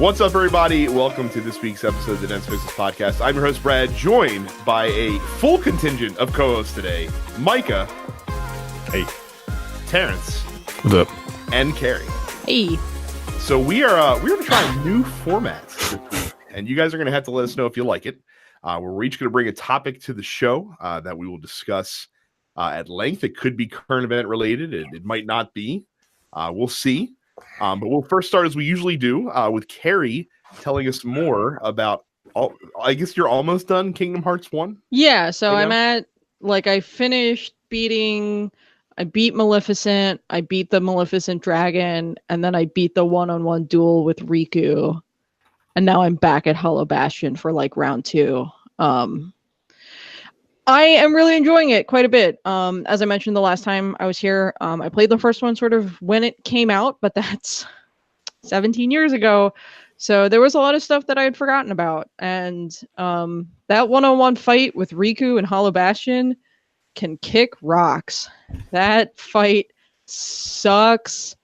What's up, everybody? Welcome to this week's episode of the Dense Business Podcast. I'm your host, Brad, joined by a full contingent of co-hosts today. Micah. Hey. Terrence. What's up? And Carrie. Hey. So we're going to try new formats this week, and you guys are going to have to let us know if you like it. We're each going to bring a topic to the show that we will discuss at length. It could be current event related. It might not be. We'll see. But we'll first start, as we usually do, with Carrie telling us more about, I guess you're almost done Kingdom Hearts 1? Yeah, so I'm at, I finished I beat Maleficent, I beat the Maleficent Dragon, and then I beat the one-on-one duel with Riku. And now I'm back at Hollow Bastion for, round 2. I am really enjoying it quite a bit. As I mentioned the last time I was here, I played the first one sort of when it came out, but that's 17 years ago. So there was a lot of stuff that I had forgotten about. And that one-on-one fight with Riku and Hollow Bastion can kick rocks. That fight sucks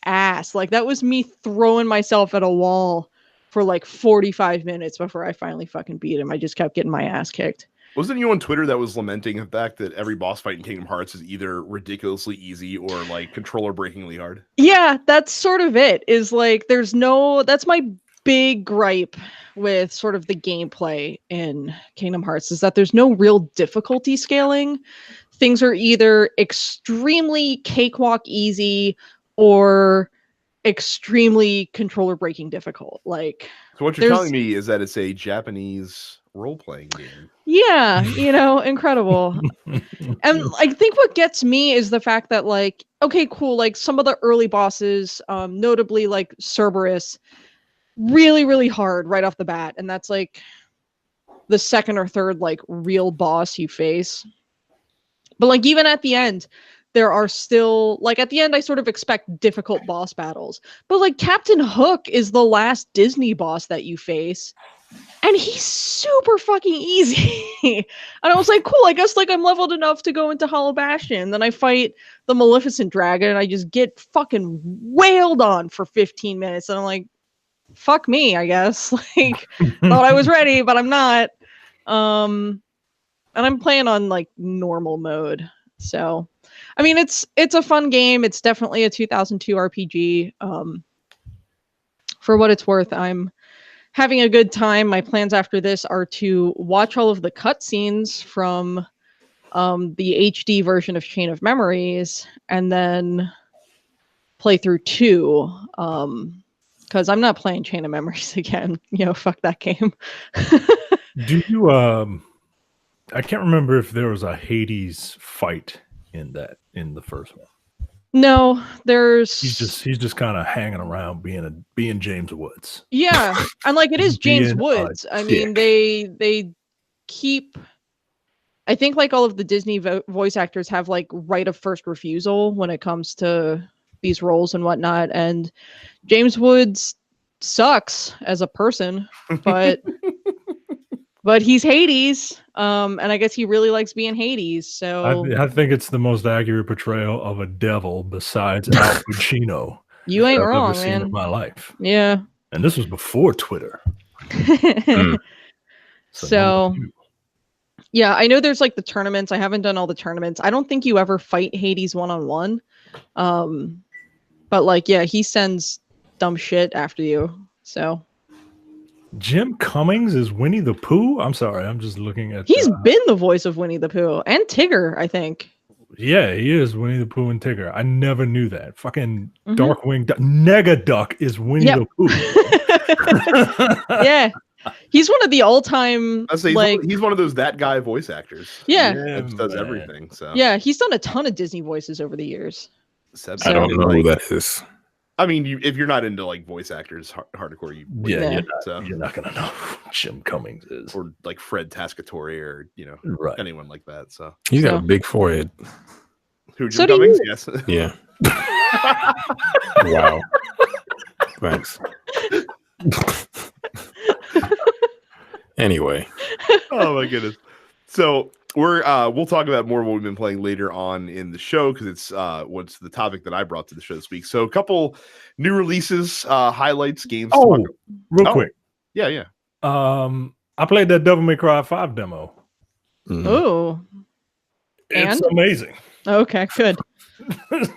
ass. That was me throwing myself at a wall for 45 minutes before I finally fucking beat him. I just kept getting my ass kicked. Wasn't you on Twitter that was lamenting the fact that every boss fight in Kingdom Hearts is either ridiculously easy or controller breakingly hard? Yeah, that's sort of it. That's my big gripe with sort of the gameplay in Kingdom Hearts, is that there's no real difficulty scaling. Things are either extremely cakewalk easy or extremely controller breaking difficult. So what you're telling me is that it's a Japanese role-playing game. Yeah, incredible. And I think what gets me is the fact that okay, cool, some of the early bosses, notably Cerberus, really, really hard right off the bat. And that's the second or third real boss you face. But even at the end, there are still at the end I sort of expect difficult boss battles. But Captain Hook is the last Disney boss that you face. And he's super fucking easy. And I was cool, I guess I'm leveled enough to go into Hollow Bastion. Then I fight the Maleficent Dragon and I just get fucking wailed on for 15 minutes. And I'm fuck me, I guess. Thought I was ready, but I'm not. And I'm playing on normal mode. So, I mean, it's a fun game. It's definitely a 2002 RPG. For what it's worth, I'm having a good time. My plans after this are to watch all of the cutscenes from the HD version of Chain of Memories and then play through 2. Because I'm not playing Chain of Memories again. Fuck that game. Do you I can't remember if there was a Hades fight in the first one. No, there's he's just kind of hanging around being James Woods. Yeah, and it is James Woods. I mean, they keep. I think all of the Disney voice actors have right of first refusal when it comes to these roles and whatnot. And James Woods sucks as a person, but but he's Hades. And I guess he really likes being Hades. So I think it's the most accurate portrayal of a devil besides Al Pacino. You ain't wrong, I've ever man. seen in my life. Yeah. And this was before Twitter. So yeah, I know there's the tournaments. I haven't done all the tournaments. I don't think you ever fight Hades one-on-one. But yeah, he sends dumb shit after you. So Jim Cummings is Winnie the Pooh? I'm sorry, I'm just looking at... He's been the voice of Winnie the Pooh and Tigger, I think. Yeah, he is Winnie the Pooh and Tigger. I never knew that. Fucking Darkwing Negaduck is Winnie the Pooh. Yeah. He's one of the all-time... he's one of those that guy voice actors. Yeah. That does everything. So yeah, he's done a ton of Disney voices over the years. I don't know who that is. I mean, if you're not into voice actors hardcore, you're not gonna know who Jim Cummings is, or Fred Tascatore, or anyone like that. So he's got a big forehead. Who, Jim Cummings? Yes. Yeah. Wow. Thanks. Anyway. Oh my goodness. So we'll talk about more of what we've been playing later on in the show because it's what's the topic that I brought to the show this week. So a couple new releases, highlights, games. Real quick. Yeah. I played that Devil May Cry 5 demo. Oh, It's amazing. Okay, good.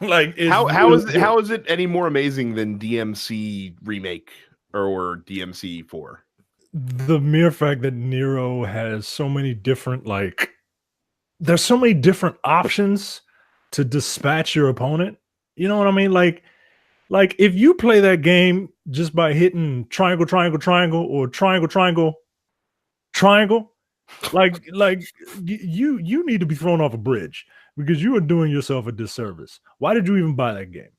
Like, how is it any more amazing than DMC remake or DMC 4? The mere fact that Nero has so many different, like, there's so many different options to dispatch your opponent. You know what I mean? Like if you play that game just by hitting triangle, triangle, triangle, or triangle, triangle, triangle, like you need to be thrown off a bridge because you are doing yourself a disservice. Why did you even buy that game?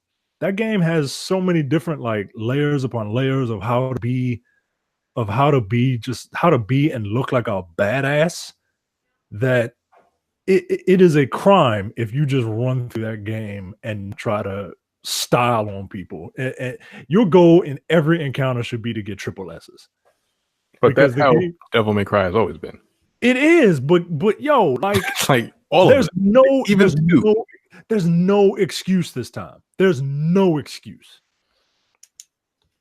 That game has so many different like layers upon layers of how to be and look like a badass that it is a crime if you just run through that game and try to style on people. Your goal in every encounter should be to get triple S's. But that's how Devil May Cry has always been. It is, but yo, like all there's no there's no excuse this time. There's no excuse.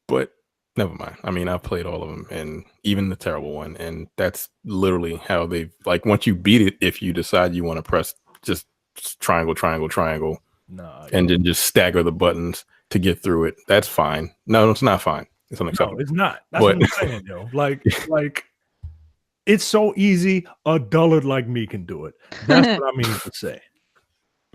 But never mind. I mean, I've played all of them, and even the terrible one, and that's literally how they've like. Once you beat it, if you decide you want to press just triangle, triangle, triangle, and then just stagger the buttons to get through it, that's fine. No, it's not fine. It's unacceptable. No, it's not. That's what I'm saying, yo. Like it's so easy. A dullard like me can do it. That's what I mean to say.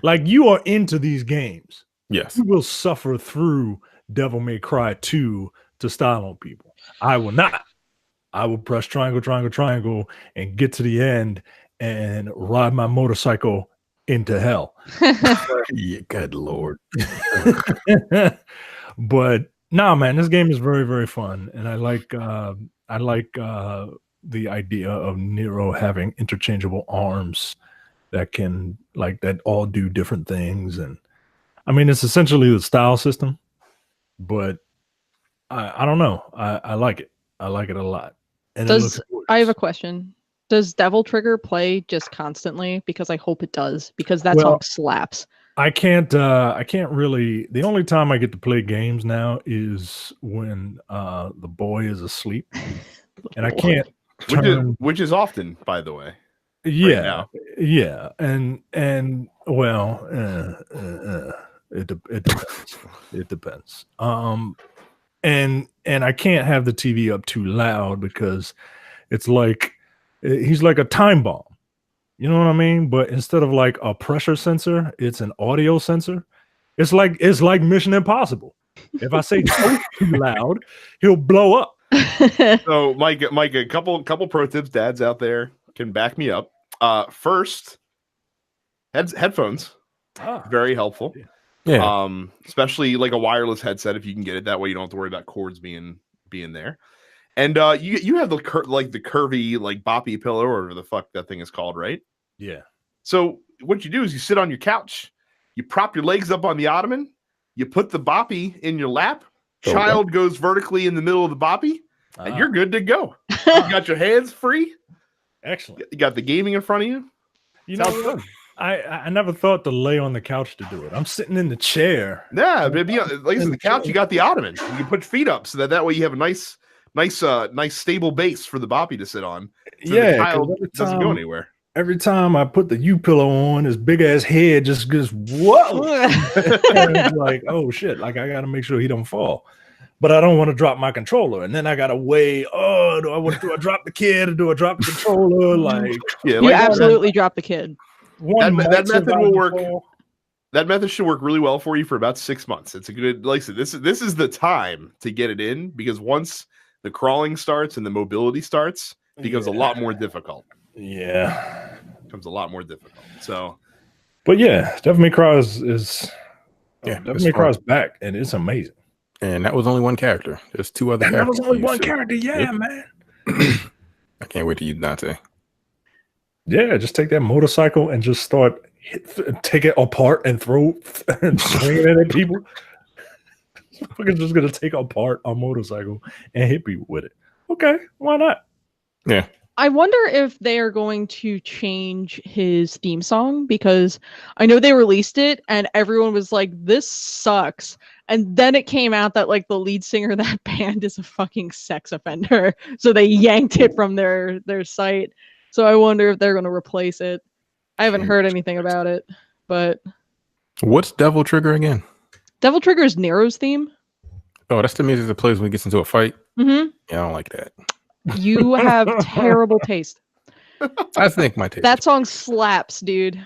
Like you are into these games. Yes, you will suffer through Devil May Cry 2 to style on people. I will not. I will press triangle, triangle, triangle, and get to the end and ride my motorcycle into hell. Yeah, good Lord. But nah, man, this game is very, very fun, and I like the idea of Nero having interchangeable arms that can that all do different things, and I mean it's essentially the style system, but I don't know. I like it. I like it a lot. And I have a question. Does Devil Trigger play just constantly? Because I hope it does, because that song slaps. I can't really. The only time I get to play games now is when the boy is asleep, and I can't. Which is often, by the way. Yeah, yeah, and well, it depends. It depends. And I can't have the TV up too loud because it's like he's like a time bomb. You know what I mean? But instead of like a pressure sensor, it's an audio sensor. It's like Mission Impossible. If I say too loud, he'll blow up. So Mike, a couple pro tips dads out there can back me up. First, headphones. Very helpful. Yeah. Especially like a wireless headset if you can get it. That way you don't have to worry about cords being there. And you have the curvy like boppy pillow or whatever the fuck that thing is called, right? Yeah. So what you do is you sit on your couch, you prop your legs up on the ottoman, you put the boppy in your lap, child goes vertically in the middle of the boppy, and you're good to go. You got your hands free. Excellent. You got the gaming in front of you. You know what? I never thought to lay on the couch to do it. I'm sitting in the chair. Yeah, but like the couch, you got the ottoman. You can put feet up so that way you have a nice stable base for the boppy to sit on. So the child doesn't go anywhere. Every time I put the U-pillow on, his big ass head just goes, whoa. And it's like, oh shit, like I gotta make sure he don't fall. But I don't want to drop my controller. And then I gotta weigh, do I drop the kid or do I drop the controller? Like you absolutely drop the kid. That method will work. That method should work really well for you for about 6 months. It's a good, like I said, this is the time to get it in, because once the crawling starts and the mobility starts, it becomes a lot more difficult. Yeah, it becomes a lot more difficult. So, but yeah, Devil May Cry is Devil May Cry is back, and it's amazing. And that was only one character. There's two other characters. That was only one character. Yeah, man. I can't wait to use Dante. Yeah, just take that motorcycle and just start take it apart and throw and swing it at people. Fucking just gonna take apart a motorcycle and hit people with it. Okay, why not? Yeah, I wonder if they are going to change his theme song, because I know they released it and everyone was like, this sucks. And then it came out that like the lead singer of that band is a fucking sex offender. So they yanked it from their site. So I wonder if they're going to replace it. I haven't heard anything about it, but What's Devil Trigger again? Devil Trigger is Nero's theme. Oh, that's the music that plays when he gets into a fight. Mm-hmm. Yeah, I don't like that. You have terrible taste. I think my taste. That song slaps, dude.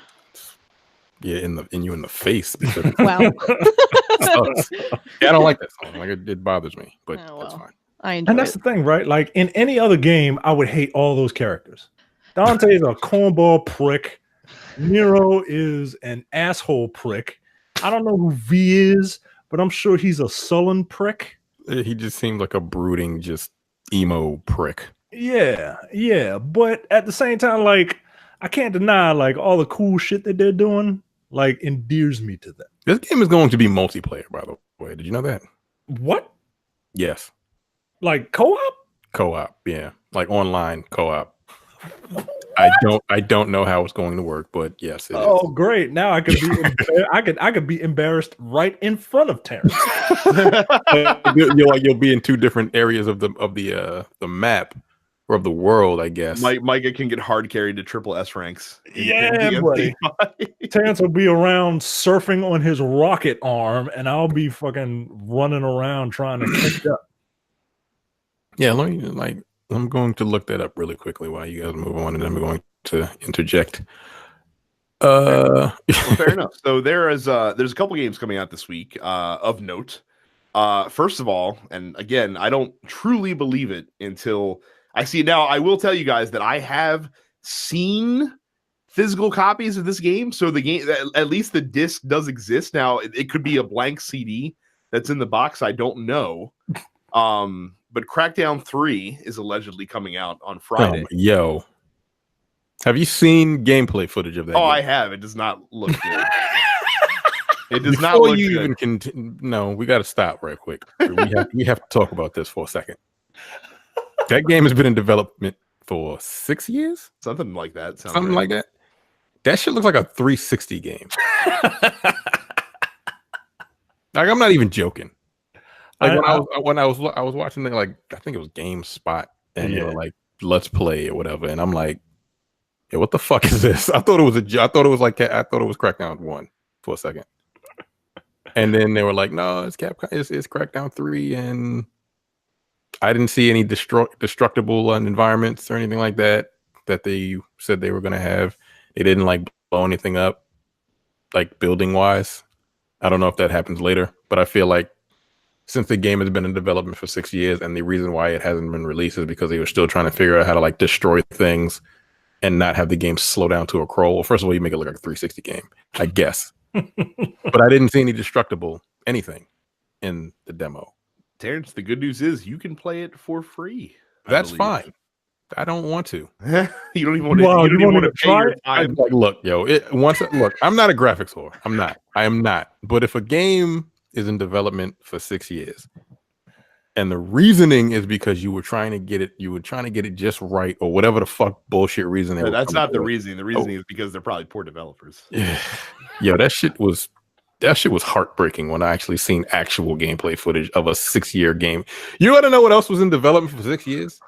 Yeah, in the face. Wow. Yeah, I don't like that song. Like it bothers me, but Oh, that's well. fine. I enjoy And that's it. the thing, right? Like in any other game, I would hate all those characters. Dante is a cornball prick. Nero is an asshole prick. I don't know who V is, but I'm sure he's a sullen prick. He just seems like a brooding, just emo prick. Yeah. But at the same time, like, I can't deny, like, all the cool shit that they're doing, like, endears me to them. This game is going to be multiplayer, by the way. Did you know that? What? Yes. Like co-op? Co-op, yeah. Like online co-op. I don't know how it's going to work, but yes, it Oh, great! Now I could be I could be embarrassed right in front of Terrence. You'll be in two different areas of the map or of the world, I guess. Micah can get hard carried to triple S ranks. Yeah, buddy. Terrence will be around surfing on his rocket arm, and I'll be fucking running around trying to catch up. Yeah, I'm going to look that up really quickly while you guys move on, and I'm going to interject. Well, fair enough. So there's a couple games coming out this week of note. First of all, and again, I don't truly believe it until I see it. Now, I will tell you guys that I have seen physical copies of this game. So the game, at least the disc does exist. Now, it could be a blank CD that's in the box. I don't know. But Crackdown 3 is allegedly coming out on Friday. Yo. Have you seen gameplay footage of that? Oh, game? I have. It does not look good. It does Before not look you good. even continue, no, we got to stop right quick. We have to talk about this for a second. That game has been in development for 6 years? Something like that. Something like that. That shit looks like a 360 game. Like, I'm not even joking. Like when I was watching it, like I think it was GameSpot, and they were like, "Let's play" or whatever, and I'm like, "Yeah, what the fuck is this?" I thought it was Crackdown 1 for a second, and then they were like, "No, it's Crackdown 3," and I didn't see any destructible environments or anything like that they said they were going to have. They didn't like blow anything up, like building wise. I don't know if that happens later, but I feel like since the game has been in development for 6 years, and the reason why it hasn't been released is because they were still trying to figure out how to like destroy things and not have the game slow down to a crawl. Well, first of all, you make it look like a 360 game, I guess. But I didn't see any destructible anything in the demo. Terrence, the good news is you can play it for free. That's fine. I don't want to. You don't even want to. Wow, you don't even want to try it. I'm like, look, yo, look, I'm not a graphics whore. I am not. But if a game is in development for 6 years, and the reasoning is because you were trying to get it just right, or whatever the fuck bullshit reason. That's not the reasoning. The reasoning is because they're probably poor developers. Yeah. Yo, that shit was heartbreaking when I actually seen actual gameplay footage of a 6-year game. You want to know what else was in development for 6 years?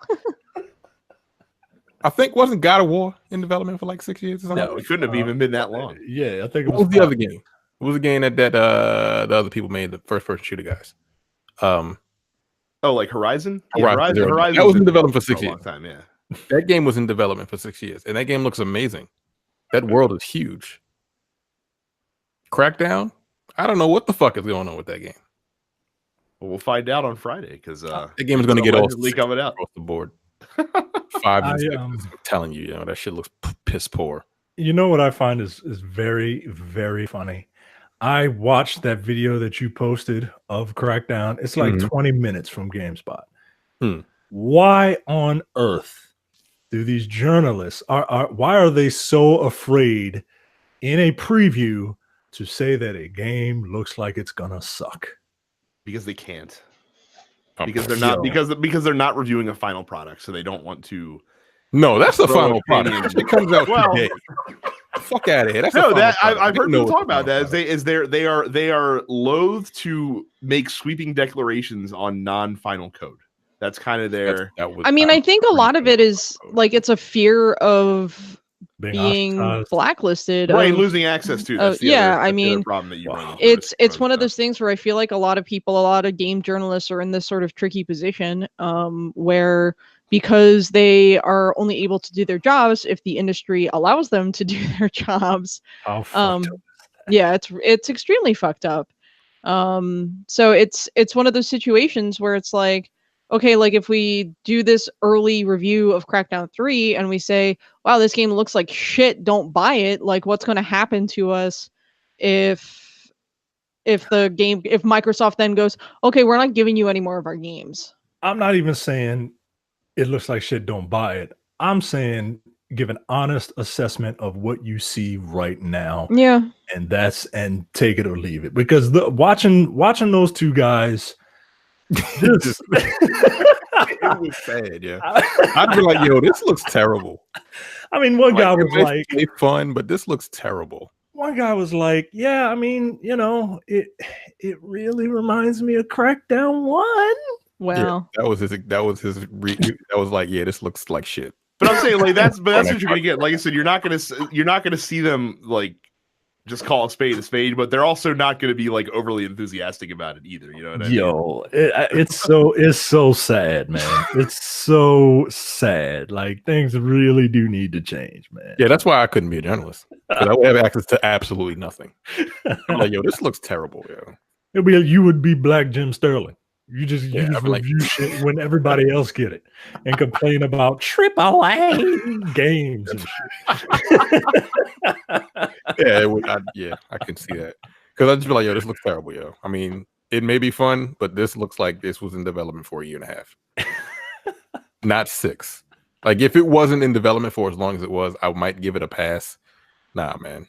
I think wasn't God of War in development for like 6 years or something? No, it couldn't have even been that long. Yeah, I think it What was the other game? What was the game that the other people made, the first person shooter guys? Like Horizon? Horizon. Horizon that was in development for 6 years. A long time, yeah. That game was in development for 6 years, and that game looks amazing. That world is huge. Crackdown? I don't know what the fuck is going on with that game. Well, we'll find out on Friday because that game is going to get all coming out across the board. 5 and 6. I'm telling you, that shit looks piss poor. You know what I find is very, very funny? I watched that video that you posted of Crackdown. It's like 20 minutes from GameSpot. Why on earth do these journalists why are they so afraid in a preview to say that a game looks like it's gonna suck? Because they can't. Because they're not because they're not reviewing a final product, so they don't want to No, that's the Throw final a penny product. in. It comes out Well, today. Fuck out of here. That's no, the that final product. I've heard No, people it's talk the about final that. They are loath to make sweeping declarations on non-final code. That's kind of their. I mean, I think a lot of it is like it's a fear of being ostracized. blacklisted, Right, of, losing access to. That's the yeah, other, I that's the other mean, problem that you run into. it's one of those things where I feel like a lot of people, a lot of game journalists are in this sort of tricky position, where because they are only able to do their jobs if the industry allows them to do their jobs. How fucked up. Yeah, it's extremely fucked up. So it's one of those situations where it's like, okay, like if we do this early review of Crackdown 3 and we say, wow, this game looks like shit, don't buy it, like what's going to happen to us if Microsoft then goes, okay, we're not giving you any more of our games. I'm not even saying it looks like shit, don't buy it. I'm saying give an honest assessment of what you see right now. Yeah. And take it or leave it. Because watching those two guys it was bad, yeah. I'd be like, yo, this looks terrible. I mean, one guy was like, it's fun, but this looks terrible. One guy was like, yeah, I mean, you know, it really reminds me of Crackdown 1. Wow. Yeah, that was like, yeah, this looks like shit. But I'm saying like that's what you're gonna get. Like I said, you're not gonna see them like just call a spade, but they're also not going to be like overly enthusiastic about it either. You know what I mean? It's so sad, man. It's so sad. Like things really do need to change, man. Yeah, that's why I couldn't be a journalist. I would have access to absolutely nothing. I'm like, yo, this looks terrible, yo. You would be Black Jim Sterling. You just review shit when everybody else get it and complain about AAA games and shit. I can see that. Because I'd just be like, yo, this looks terrible, yo. I mean, it may be fun, but this looks like this was in development for a year and a half. Not 6. Like, if it wasn't in development for as long as it was, I might give it a pass. Nah, man.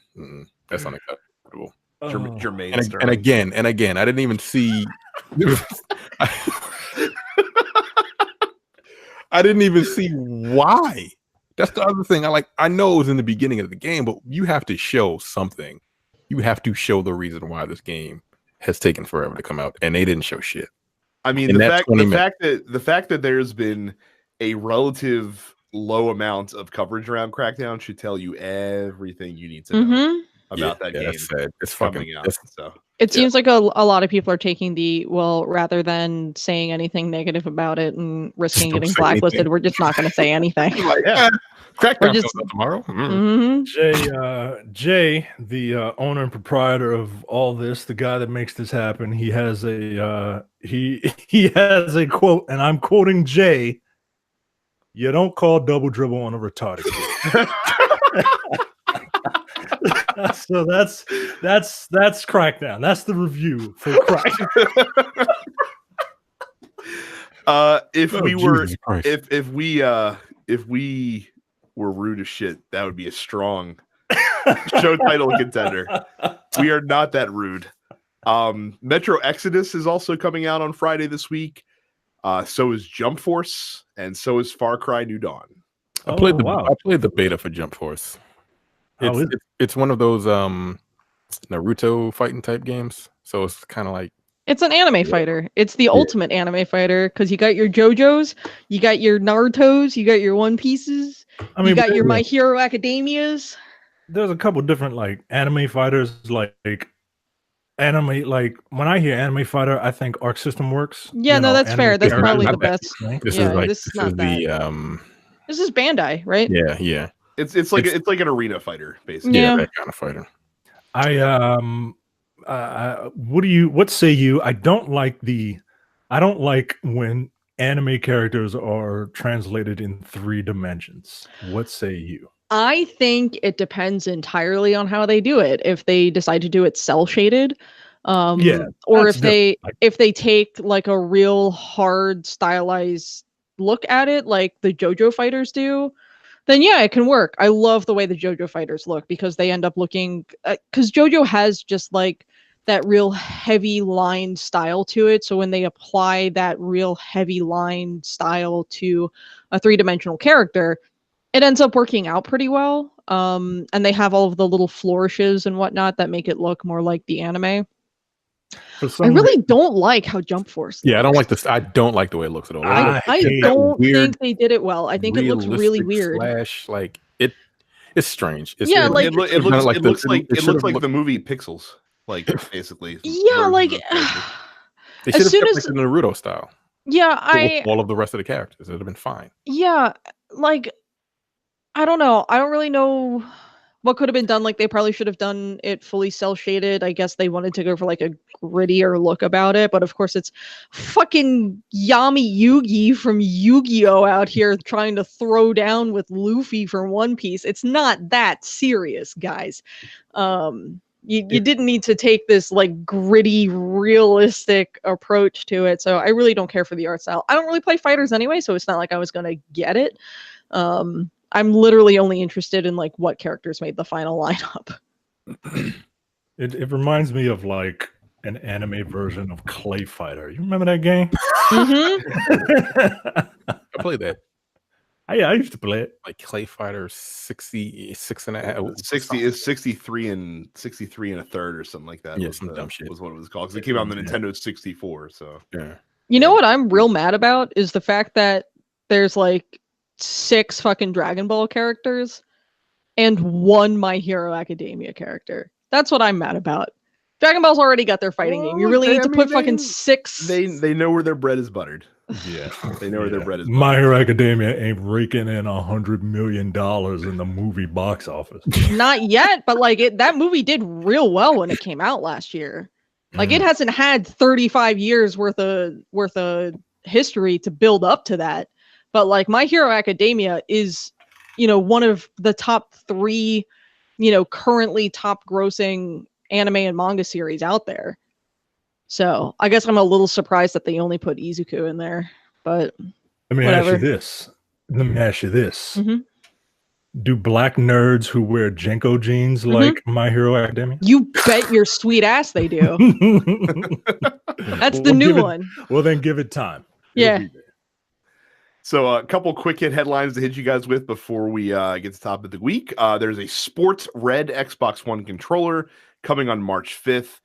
That's unacceptable. Jermaine and again, I didn't even see. I didn't even see why. That's the other thing. I know it was in the beginning of the game, but you have to show something. You have to show the reason why this game has taken forever to come out, and they didn't show shit. I mean, the fact that there's been a relative low amount of coverage around Crackdown should tell you everything you need to know about that game. That's sad. It's fucking out. So it seems like a lot of people are taking rather than saying anything negative about it and risking getting blacklisted, we're just not going to say anything. Crackdown just tomorrow. Jay, the owner and proprietor of all this, the guy that makes this happen, he has a he has a quote, and I'm quoting Jay. You don't call double dribble on a retarded kid. So that's Crackdown. That's the review for Crackdown. If we were rude as shit, that would be a strong show title contender. We are not that rude. Metro Exodus is also coming out on Friday this week. So is Jump Force, and so is Far Cry New Dawn. I played the beta for Jump Force. It's one of those Naruto fighting type games. So it's kind of like it's an anime fighter. It's the ultimate anime fighter because you got your JoJo's, you got your Naruto's, you got your One Pieces, you got your My Hero Academias. There's a couple different like anime fighters, like anime. Like when I hear anime fighter, I think Arc System Works. Yeah, no, that's fair. That's probably the best. This is Bandai, right? Yeah. It's like an arena fighter, basically. Yeah, that kind of fighter. What say you? I don't like when anime characters are translated in 3 dimensions. What say you? I think it depends entirely on how they do it. If they decide to do it cell shaded, or if they take like a real hard stylized look at it, like the JoJo fighters do, then yeah, it can work. I love the way the JoJo fighters look because they end up looking, because JoJo has just like that real heavy line style to it. So when they apply that real heavy line style to a 3-dimensional character, it ends up working out pretty well. And they have all of the little flourishes and whatnot that make it look more like the anime. I really don't like how Jump Force looks. Yeah, I don't like this. I don't like the way it looks at all. I don't think they did it well. I think it looks really weird. Like it's strange. It looks like the movie Pixels. Like basically. Yeah, like they should have kept like the Naruto style. Yeah, all of the rest of the characters. It would have been fine. Yeah, like I don't know. I don't really know what could have been done. Like they probably should have done it fully cell shaded. I guess they wanted to go for like a grittier look about it, but of course it's fucking Yami Yugi from Yu-Gi-Oh out here trying to throw down with Luffy for One Piece. It's not that serious, guys. You didn't need to take this like gritty, realistic approach to it. So I really don't care for the art style. I don't really play fighters anyway, so it's not like I was gonna get it. I'm literally only interested in like what characters made the final lineup. It reminds me of like an anime version of Clay Fighter. You remember that game? Mm-hmm. I played that. I used to play it. Like Clay Fighter 66 and a half. 60 is 63 and a third or something like that. Yeah, some dumb shit. Was what it was called. Because it came out on the Nintendo 64. So yeah. You know what I'm real mad about is the fact that there's like 6 fucking Dragon Ball characters and 1 My Hero Academia character. That's what I'm mad about. Dragon Ball's already got their fighting game. You really need to put fucking 6. They know where their bread is buttered. Yeah, they know where their bread is buttered. My Hero Academia ain't raking in $100 million in the movie box office. Not yet, but like that movie did real well when it came out last year. Like it hasn't had 35 years worth of history to build up to that. But like My Hero Academia is, one of the top 3, currently top grossing anime and manga series out there. So I guess I'm a little surprised that they only put Izuku in there, but let me ask you this. Mm-hmm. Do black nerds who wear Jenko jeans like My Hero Academia? You bet your sweet ass they do. That's the new one. Well, then give it time. Yeah. So a couple quick hit headlines to hit you guys with before we get to the top of the week. There's a Sports Red Xbox One controller coming on March 5th.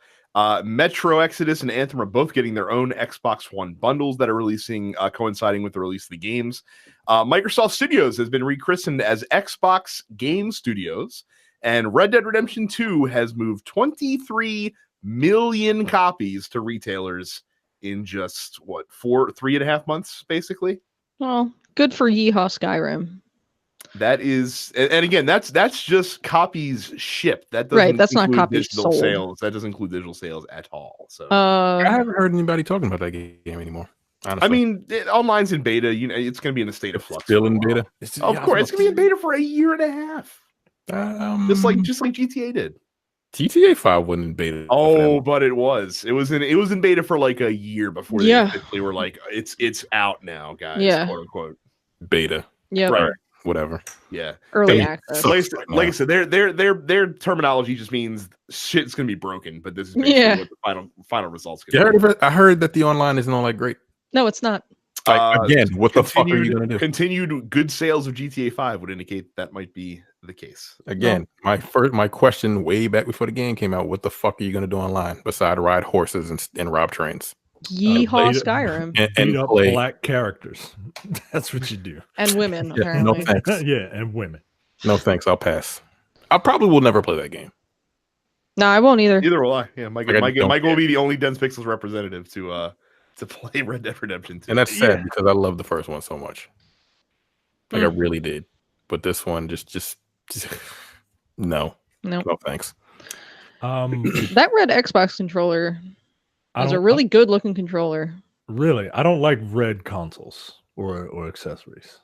Metro Exodus and Anthem are both getting their own Xbox One bundles that are releasing, coinciding with the release of the games. Microsoft Studios has been rechristened as Xbox Game Studios, and Red Dead Redemption 2 has moved 23 million copies to retailers in just 3.5 months, basically. Well, good for Yeehaw Skyrim. That is, and again, that's just copies shipped. That doesn't that's not copies digital sold. sales. That doesn't include digital sales at all. So I haven't heard anybody talking about that game anymore. Honestly. I mean, online's in beta. It's going to be in a state of flux. Still in beta. Of course, it's going to be in beta for 1.5 years. Just like GTA did. GTA 5 wasn't in beta. Oh, but it was. It was in beta for like a year before they officially were like, it's out now, guys. Yeah. Quote unquote. Beta. Yeah. Right. Whatever. Yeah. Early access. Like I said, their terminology just means shit's gonna be broken, but this is basically what the final results gonna be. I heard that the online isn't all that great. No, it's not. Again, what the fuck are you gonna do? Continued good sales of GTA 5 would indicate that might be the case. Again, my question way back before the game came out: what the fuck are you gonna do online besides ride horses and rob trains? Yeehaw Skyrim. And up play black characters. That's what you do. And women, Yeah, apparently. no thanks. Yeah, and women. No thanks. I'll pass. I probably will never play that game. No, I won't either. Neither will I. Yeah, Michael will be the only Dense Pixels representative to play Red Dead Redemption 2. And that's sad because I love the first one so much. Like I really did. But this one just no thanks. That red Xbox controller is a really good looking controller. Really? I don't like red consoles or accessories.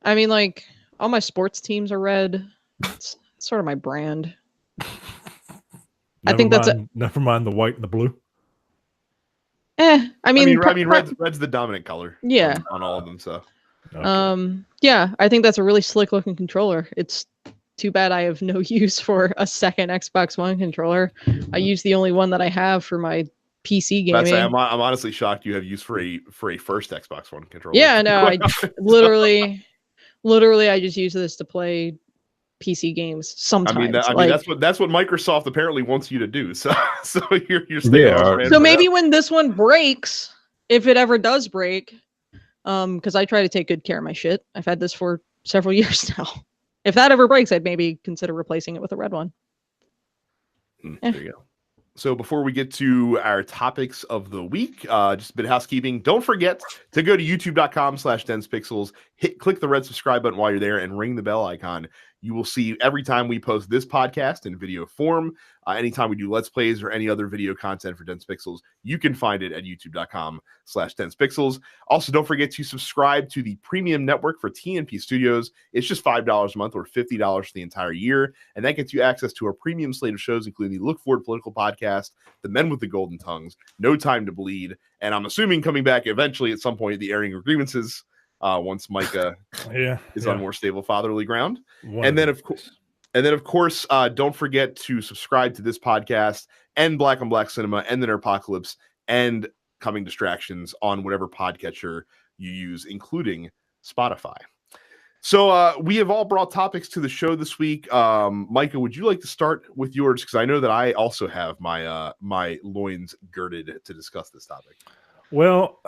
I mean, like, all my sports teams are red. It's sort of my brand. Never mind the white and the blue. I mean, red's the dominant color. Yeah. On all of them. So. Okay. Yeah, I think that's a really slick looking controller. It's too bad I have no use for a second Xbox One controller. I use the only one that I have for my PC gaming. I'm honestly shocked you have use for a first Xbox One controller. Yeah, no, I literally Literally, I just use this to play PC games sometimes. I mean that's what Microsoft apparently wants you to do. So you're staying on brand. So maybe when this one breaks, if it ever does break, because I try to take good care of my shit. I've had this for several years now. If that ever breaks, I'd maybe consider replacing it with a red one. There you go. So before we get to our topics of the week, just a bit of housekeeping. Don't forget to go to youtube.com/densepixels, click the red subscribe button while you're there and ring the bell icon. You will see every time we post this podcast in video form, anytime we do Let's Plays or any other video content for Dense Pixels, you can find it at youtube.com/densepixels. Also, don't forget to subscribe to the premium network for TNP Studios. It's just $5 a month or $50 for the entire year. And that gets you access to our premium slate of shows, including the Look Forward Political Podcast, The Men with the Golden Tongues, No Time to Bleed, and I'm assuming coming back eventually at some point, the Airing of Grievances, once Micah is on more stable fatherly ground. And then, of course, don't forget to subscribe to this podcast and Black on Black Cinema and the Nerpocalypse and Coming Distractions on whatever podcatcher you use, including Spotify. So we have all brought topics to the show this week. Micah, would you like to start with yours? Because I know that I also have my my loins girded to discuss this topic. Well,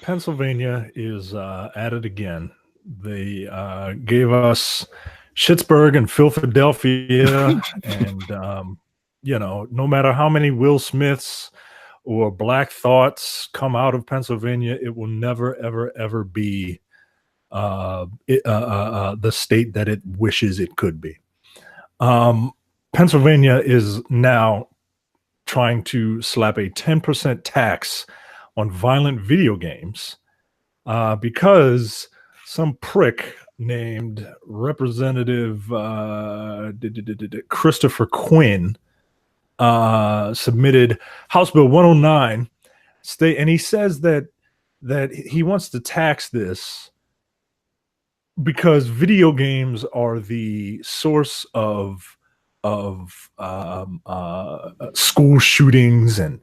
Pennsylvania is at it again. They gave us Schittsburg and Philadelphia, and no matter how many Will Smiths or Black Thoughts come out of Pennsylvania, it will never, ever, ever be the state that it wishes it could be. Pennsylvania is now trying to slap a 10% tax on violent video games because some prick named Representative Christopher Quinn submitted House Bill 109 and he says that he wants to tax this because video games are the source of school shootings, and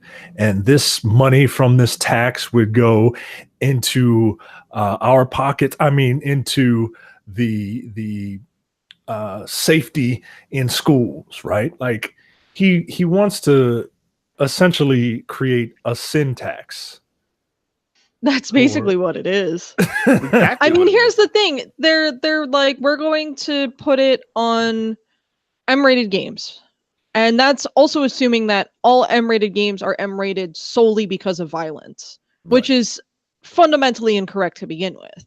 this money from this tax would go into our pockets. I mean, into the safety in schools, right? Like he wants to essentially create a sin tax. That's basically what it is. I mean, here's the thing. They're like, we're going to put it on M-rated games. And that's also assuming that all M-rated games are M-rated solely because of violence, which is fundamentally incorrect to begin with.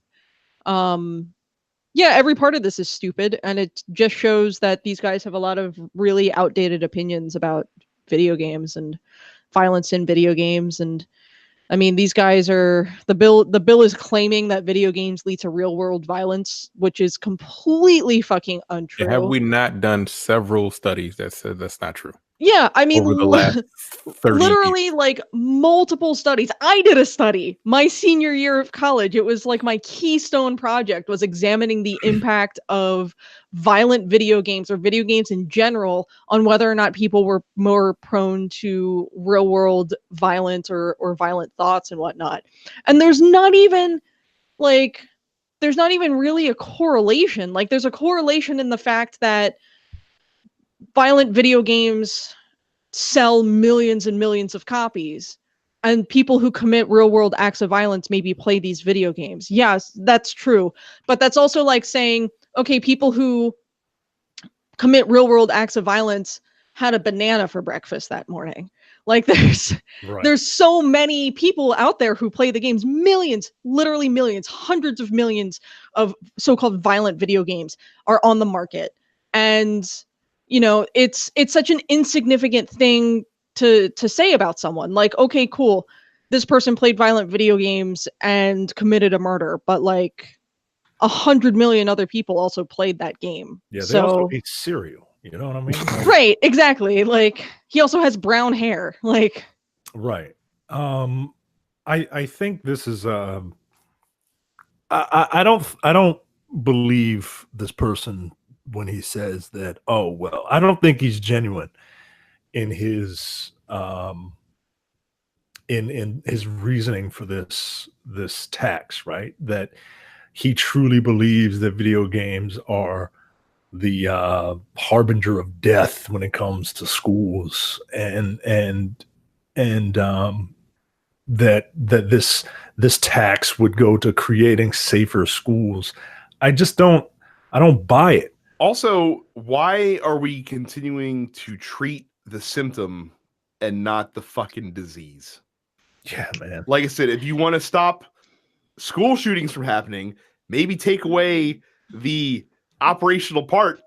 Every part of this is stupid, and it just shows that these guys have a lot of really outdated opinions about video games and violence in video games. And I mean, these guys are the bill is claiming that video games lead to real world violence, which is completely fucking untrue. Have we not done several studies that said that's not true? Yeah, I mean, over the last 30 literally years. like multiple studies. I did a study my senior year of college. It was like my keystone project was examining the impact of violent video games or video games in general on whether or not people were more prone to real world violence or violent thoughts and whatnot. And there's not even really a correlation. Like there's a correlation in the fact that violent video games sell millions and millions of copies, and people who commit real world acts of violence maybe play these video games. Yes, that's true. But that's also like saying, okay, people who commit real world acts of violence had a banana for breakfast that morning. Like there's so many people out there who play the games, millions, literally millions, hundreds of millions of so-called violent video games are on the market. And it's such an insignificant thing to say about someone. Like, okay, cool, this person played violent video games and committed a murder, but like 100 million other people also played that game. Yeah, they also eat cereal. You know what I mean? Like, right, exactly. Like he also has brown hair. Like, right. I think this is I don't believe this person when he says that, oh, well, I don't think he's genuine in his in his reasoning for this tax, right? That he truly believes that video games are the harbinger of death when it comes to schools, and that this tax would go to creating safer schools. I don't buy it. Also, why are we continuing to treat the symptom and not the fucking disease? Yeah, man. Like I said, if you want to stop school shootings from happening, maybe take away the operational part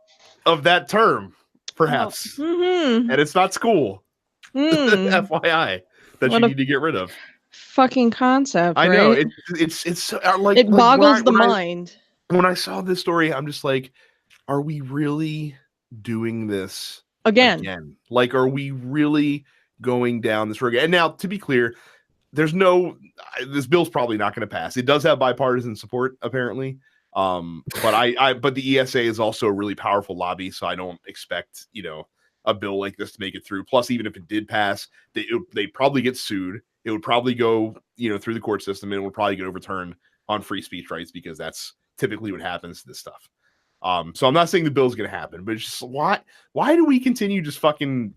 of that term, perhaps. Mm-hmm. And it's not school. FYI, that What you a need to get rid of. Fucking concept. I right? know it's so, like it boggles the when mind. When I saw this story, I'm just like, are we really doing this Again? Like, are we really going down this road? And now, to be clear, this bill's probably not going to pass. It does have bipartisan support, apparently. But the ESA is also a really powerful lobby, so I don't expect, a bill like this to make it through. Plus, even if it did pass, they'd probably get sued. It would probably go, through the court system, and it would probably get overturned on free speech rights, because that's typically what happens to this stuff. So I'm not saying the bill's going to happen, but it's just why do we continue just fucking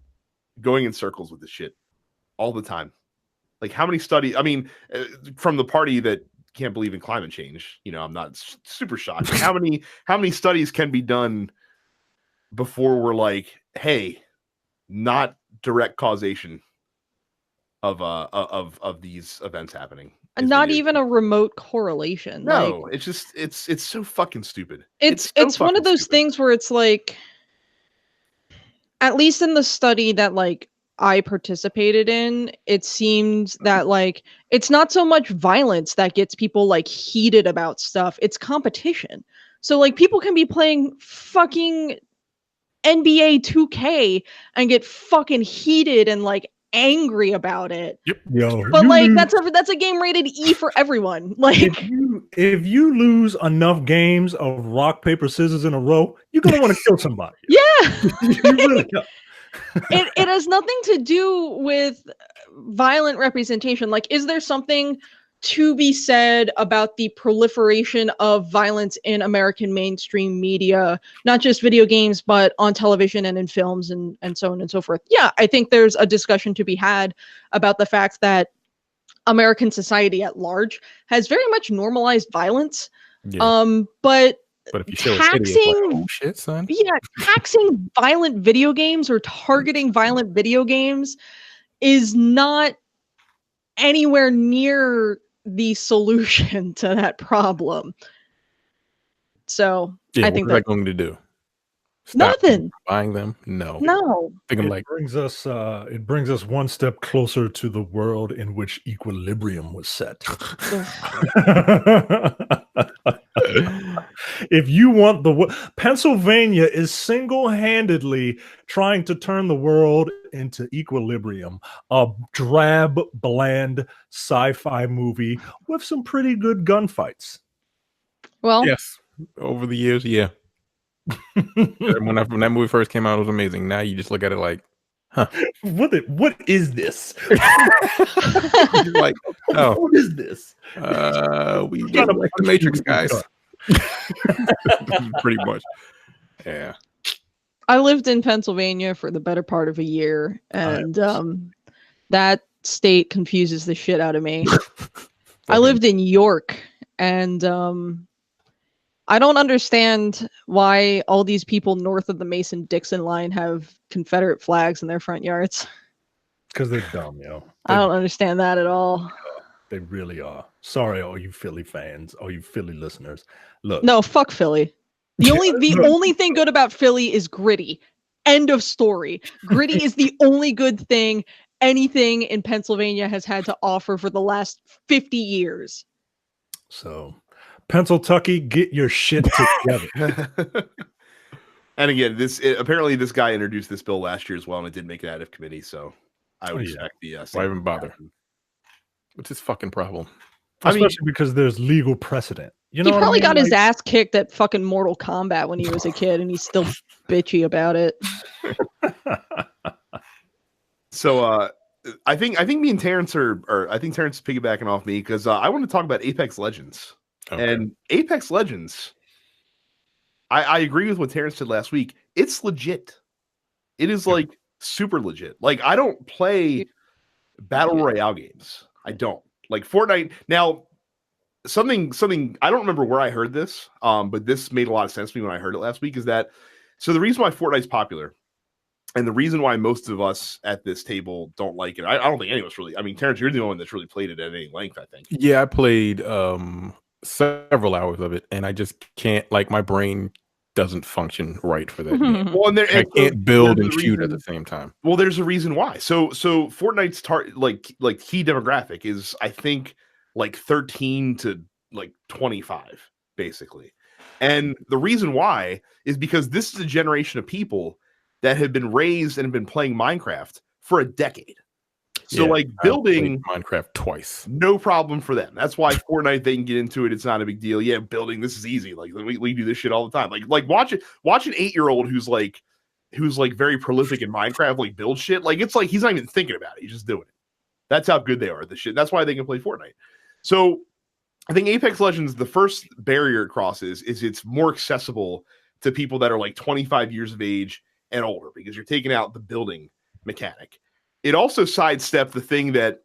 going in circles with this shit all the time? Like, how many studies? I mean, from the party that can't believe in climate change, I'm not super shocked. How many studies can be done before we're like, hey, not direct causation of these events happening? Not even a remote correlation. No, it's just it's so fucking stupid. It's one of those things where it's like, at least in the study that I participated in, it seems that it's not so much violence that gets people heated about stuff. It's competition. So people can be playing fucking NBA 2K and get fucking heated and angry about it. Yep. Yo, but that's a game rated E for everyone. If you lose enough games of rock, paper, scissors in a row, you're gonna want to kill somebody. Yeah. Really it has nothing to do with violent representation. Is there something to be said about the proliferation of violence in American mainstream media, not just video games, but on television and in films and so on and so forth? Yeah, I think there's a discussion to be had about the fact that American society at large has very much normalized violence. Yeah. But if you show taxing, oh shit, son. Yeah, taxing violent video games or targeting violent video games is not anywhere near the solution to that problem. So yeah, I think that's going to do. Stop nothing. Buying them? No. It brings us one step closer to the world in which equilibrium was set. If you want Pennsylvania is single-handedly trying to turn the world into equilibrium, a drab, bland sci-fi movie with some pretty good gunfights. Well, yes, over the years, yeah. when that movie first came out, it was amazing. Now you just look at it like, huh? What is this? Like, oh, what is this? We got like the Matrix guys. Pretty much. Yeah. I lived in Pennsylvania for the better part of a year, and that state confuses the shit out of me. I lived in York, and I don't understand why all these people north of the Mason-Dixon line have Confederate flags in their front yards. Because they're dumb, yo. I don't understand that at all. They really are. Sorry, all you Philly fans, all you Philly listeners. Look. No, fuck Philly. The only thing good about Philly is Gritty. End of story. Gritty is the only good thing anything in Pennsylvania has had to offer for the last 50 years. So, Pennsylvania, get your shit together. And again, apparently this guy introduced this bill last year as well, and it did make it out of committee. So I would expect the why even bother? What's his fucking problem? Especially because there's legal precedent. You know, he probably got his ass kicked at fucking Mortal Kombat when he was a kid, and he's still bitchy about it. So I think me and Terrence I think Terrence is piggybacking off me because I want to talk about Apex Legends. Okay. And Apex Legends, I agree with what Terrence said last week. It's legit. It is like super legit. Like I don't play Battle Royale games. I don't. Like Fortnite. Now, something I don't remember where I heard this, but this made a lot of sense to me when I heard it last week, is that so the reason why Fortnite's popular and the reason why most of us at this table don't like it, I don't think any of us really. I mean, Terrence, you're the only one that's really played it at any length, I think. Yeah, I played several hours of it, and I just can't. Like, my brain doesn't function right for that game. Well, and I can't build and shoot at the same time. Well, there's a reason why. So Fortnite's like key demographic is, I think, like 13 to like 25, basically. And the reason why is because this is a generation of people that have been raised and have been playing Minecraft for a decade. So like building Minecraft twice, no problem for them. That's why Fortnite, they can get into it. It's not a big deal. Yeah, building, this is easy. Like we do this shit all the time. Like watch an 8-year-old who's like very prolific in Minecraft, like build shit. Like it's like he's not even thinking about it. He's just doing it. That's how good they are at this shit. That's why they can play Fortnite. So I think Apex Legends, the first barrier it crosses is it's more accessible to people that are like 25 years of age and older, because you're taking out the building mechanic. It also sidestepped the thing that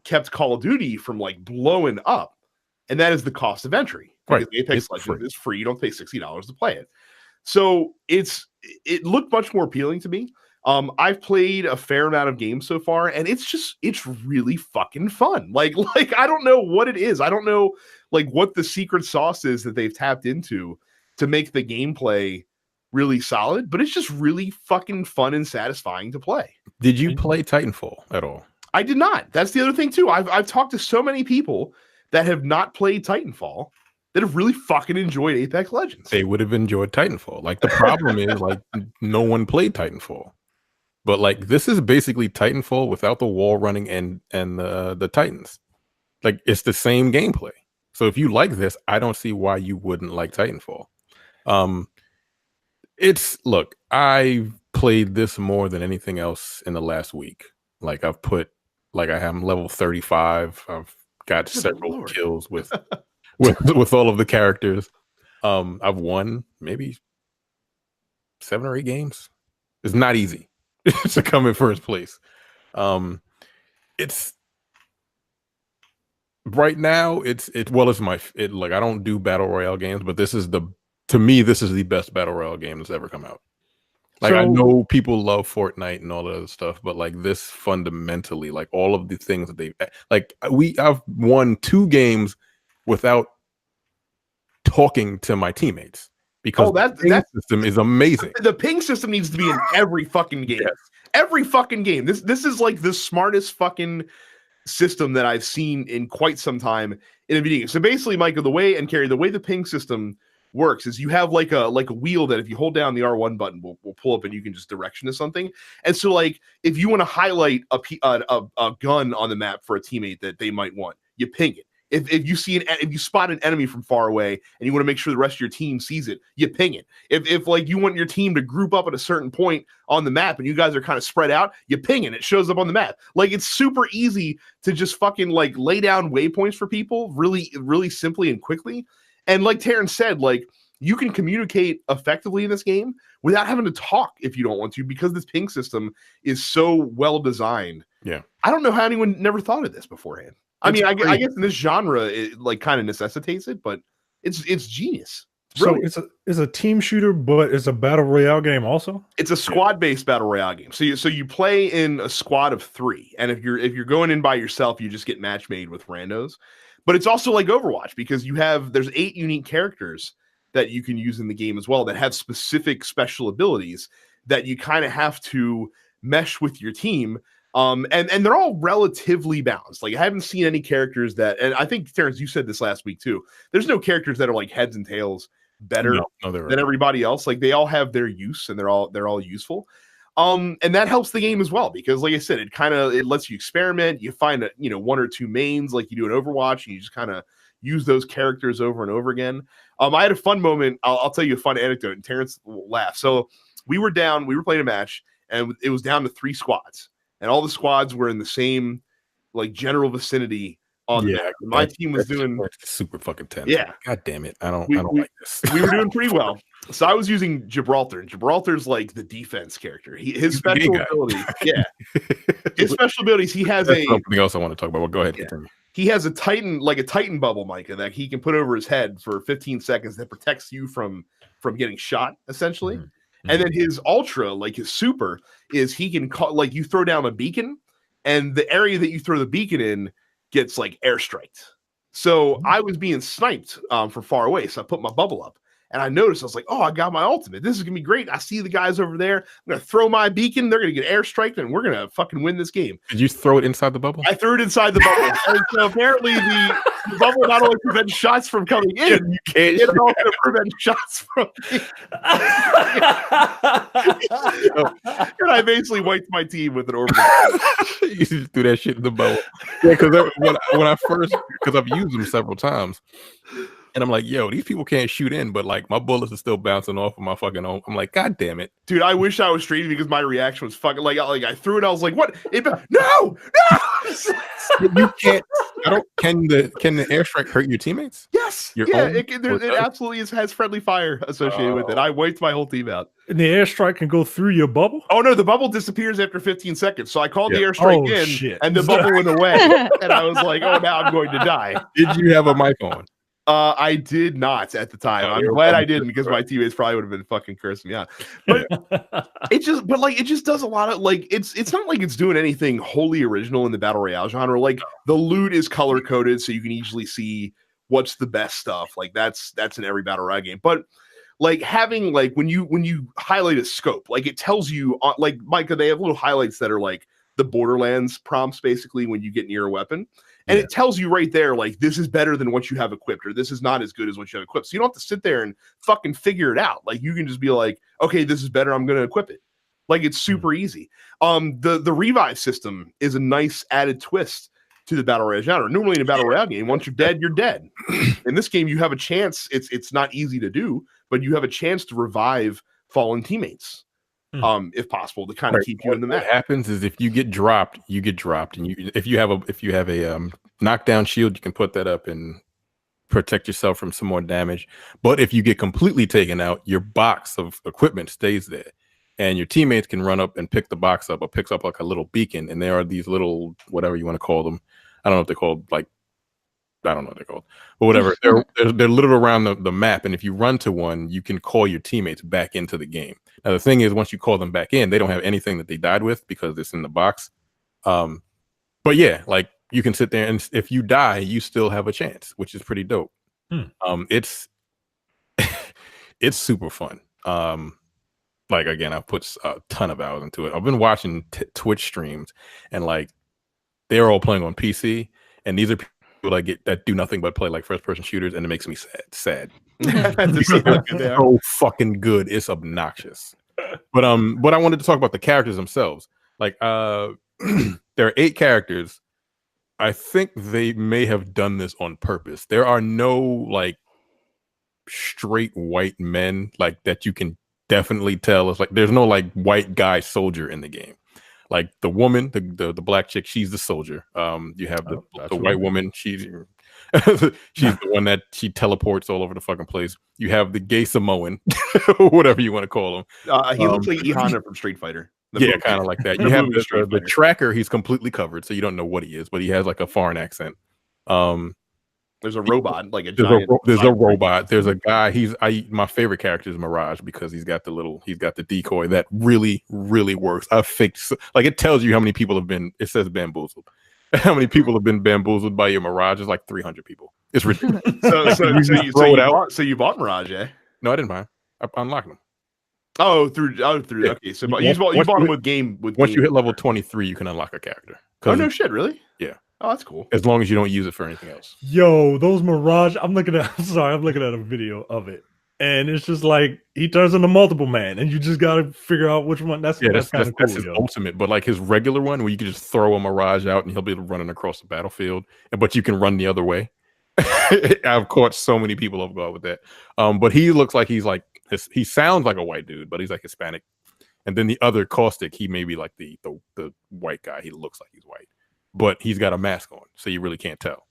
kept Call of Duty from like blowing up, and that is the cost of entry. Because Apex Legends is free. You don't pay $60 to play it. So it looked much more appealing to me. I've played a fair amount of games so far, and it's really fucking fun. Like I don't know what it is. I don't know like what the secret sauce is that they've tapped into to make the gameplay really solid, but it's just really fucking fun and satisfying to play. Did you play Titanfall at all? I did not. That's the other thing too. I've talked to so many people that have not played Titanfall that have really fucking enjoyed Apex Legends. They would have enjoyed Titanfall. Like the problem is like no one played Titanfall. But like this is basically Titanfall without the wall running and the Titans. Like it's the same gameplay. So if you like this, I don't see why you wouldn't like Titanfall. Look, I played this more than anything else in the last week. Like I am level 35. I've got several kills with all of the characters. I've won maybe 7 or 8 games. It's not easy to come in first place. It's right now. It's like I don't do battle royale games, but to me, this is the best battle royale game that's ever come out. Like I know people love Fortnite and all that other stuff, but like this fundamentally, like all of the things that they've like, I've won 2 games without talking to my teammates because that system is amazing. The ping system needs to be in every fucking game. Yes. Every fucking game. This is like the smartest fucking system that I've seen in quite some time in a video game. So basically, Michael, the way the ping system works is you have like a wheel that if you hold down the R1 button will pull up and you can just direction to something. And so like if you want to highlight a gun on the map for a teammate that they might want, you ping it. If you spot an enemy from far away and you want to make sure the rest of your team sees it, you ping it. If like you want your team to group up at a certain point on the map and you guys are kind of spread out, you ping it. It shows up on the map. Like it's super easy to just fucking like lay down waypoints for people really, really simply and quickly. And like Terrence said, like you can communicate effectively in this game without having to talk if you don't want to, because this ping system is so well designed. Yeah, I don't know how anyone never thought of this beforehand. I mean, I guess in this genre, it like kind of necessitates it, but it's genius. So it's a team shooter, but it's a battle royale game also. It's a squad-based battle royale game. So you play in a squad of 3, and if you're going in by yourself, you just get match made with randos. But it's also like Overwatch because there's 8 unique characters that you can use in the game as well that have specific special abilities that you kind of have to mesh with your team. And they're all relatively balanced. Like I haven't seen any characters that, and I think Terrence, you said this last week too. There's no characters that are like heads and tails better than everybody else. Like they all have their use and they're all useful. And that helps the game as well because, like I said, it lets you experiment. You find 1 or 2 mains like you do in Overwatch, and you just kind of use those characters over and over again. I had a fun moment. I'll tell you a fun anecdote, and Terrence will laugh. So we were playing a match, and it was down to 3 squads, and all the squads were in the same like general vicinity on the map. My team was doing super fucking tense. Yeah. God damn it. I don't like this. We were doing pretty well. So I was using Gibraltar, and Gibraltar's like the defense character. His special ability, his special abilities. He has something else I want to talk about. Well, go ahead. Continue. He has a Titan bubble, Micah, that he can put over his head for 15 seconds that protects you from getting shot, essentially. Mm-hmm. And then his ultra, like his super, is he can like you throw down a beacon, and the area that you throw the beacon in gets like airstriked. So I was being sniped from far away, so I put my bubble up. And I noticed, I was like, oh, I got my ultimate. This is going to be great. I see the guys over there. I'm going to throw my beacon. They're going to get airstriked, and we're going to fucking win this game. Did you throw it inside the bubble? I threw it inside the bubble. And so apparently the bubble not only prevents shots from coming in, it also prevents shots from in. And I basically wiped my team with an orbital. You just threw that shit in the bubble. Yeah, because when I first, because I've used them several times. And I'm like, yo, these people can't shoot in, but like my bullets are still bouncing off of my fucking own. I'm like, God damn it. Dude, I wish I was streaming because my reaction was fucking like I threw it. I was like, what? No! You can't. Can the airstrike hurt your teammates? Yes. It absolutely has friendly fire associated with it. I wiped my whole team out. And the airstrike can go through your bubble? Oh, no, the bubble disappears after 15 seconds. So I called the airstrike and the bubble went away. And I was like, oh, now I'm going to die. Did you have a mic on? I did not at the time. I'm glad I didn't because my teammates probably would have been fucking cursing me out. But it just does a lot of like it's not like it's doing anything wholly original in the battle royale genre. Like the loot is color coded so you can easily see what's the best stuff. Like that's in every battle royale game. But like having like when you highlight a scope, like it tells you like Micah, they have little highlights that are like the Borderlands prompts basically when you get near a weapon. And it tells you right there, like, this is better than what you have equipped, or this is not as good as what you have equipped. So you don't have to sit there and fucking figure it out. Like, you can just be like, okay, this is better. I'm going to equip it. Like, it's super easy. The revive system is a nice added twist to the Battle Royale genre. Normally in a Battle Royale game, once you're dead, you're dead. In this game, you have a chance. It's not easy to do, but you have a chance to revive fallen teammates. If possible, to kind of keep you in the match. What happens is if you get dropped, and if you have a knockdown shield, you can put that up and protect yourself from some more damage. But if you get completely taken out, your box of equipment stays there, and your teammates can run up and pick the box up, or picks up like a little beacon, and there are these little whatever you want to call them. I don't know what they're called, like. I don't know what they're called, but whatever. They're littered around the map, and if you run to one, you can call your teammates back into the game. Now, the thing is, once you call them back in, they don't have anything that they died with because it's in the box. But yeah, like you can sit there, and if you die, you still have a chance, which is pretty dope. It's it's super fun. Like again, I've put a ton of hours into it. I've been watching Twitch streams, and like they're all playing on PC, and these are people that do nothing but play like first person shooters, and it makes me sad. They're so fucking good, it's obnoxious. But I wanted to talk about the characters themselves. Like there are 8 characters. I think they may have done this on purpose. There are no like straight white men like that you can definitely tell. It's like there's no like white guy soldier in the game. Like the woman, the black chick, she's the soldier. You have the white woman, she's the one that she teleports all over the fucking place. You have the gay Samoan, whatever you want to call him. He looks like Ihana from Street Fighter. Yeah, kind of like that. You have the tracker, he's completely covered, so you don't know what he is, but he has like a foreign accent. There's a robot, like there's a robot. There's a guy. My favorite character is Mirage because he's got the decoy that really, really works. I faked like it tells you how many people have been. It says bamboozled. How many people have been bamboozled by your Mirage? Is like 300 people. It's ridiculous. So you bought Mirage, eh? No, I didn't buy him. I unlocked him. Through. Yeah. Okay, so you bought him with game. Once you hit level 23, you can unlock a character. Oh no shit, really? Yeah. Oh, that's cool. As long as you don't use it for anything else. Yo, those Mirage. I'm looking at a video of it, and it's just like he turns into multiple man, and you just gotta figure out which one. That's kind of cool. That's his ultimate. But like his regular one, where you can just throw a Mirage out, and he'll be running across the battlefield, but you can run the other way. I've caught so many people off guard with that. But he looks like he sounds like a white dude, but he's like Hispanic. And then the other Caustic, he may be like the white guy. He looks like he's white. But he's got a mask on, so you really can't tell.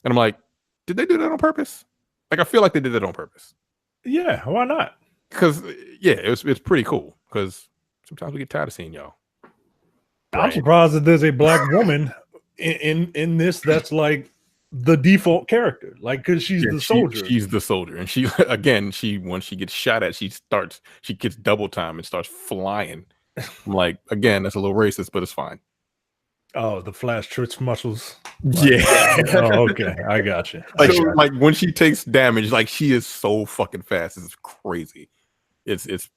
And I'm like, did they do that on purpose? Like, I feel like they did that on purpose. Yeah, why not? Because it's pretty cool. Because sometimes we get tired of seeing y'all. I'm surprised that there's a black woman in this that's like the default character, like because she's the soldier. She's the soldier, and she again, once she gets shot at, she gets double time and starts flying. I'm like, again, that's a little racist, but it's fine. Oh, the flash twitch muscles. Yeah. Oh, okay, I got you. Like when she takes damage, like she is so fucking fast. It's crazy. It's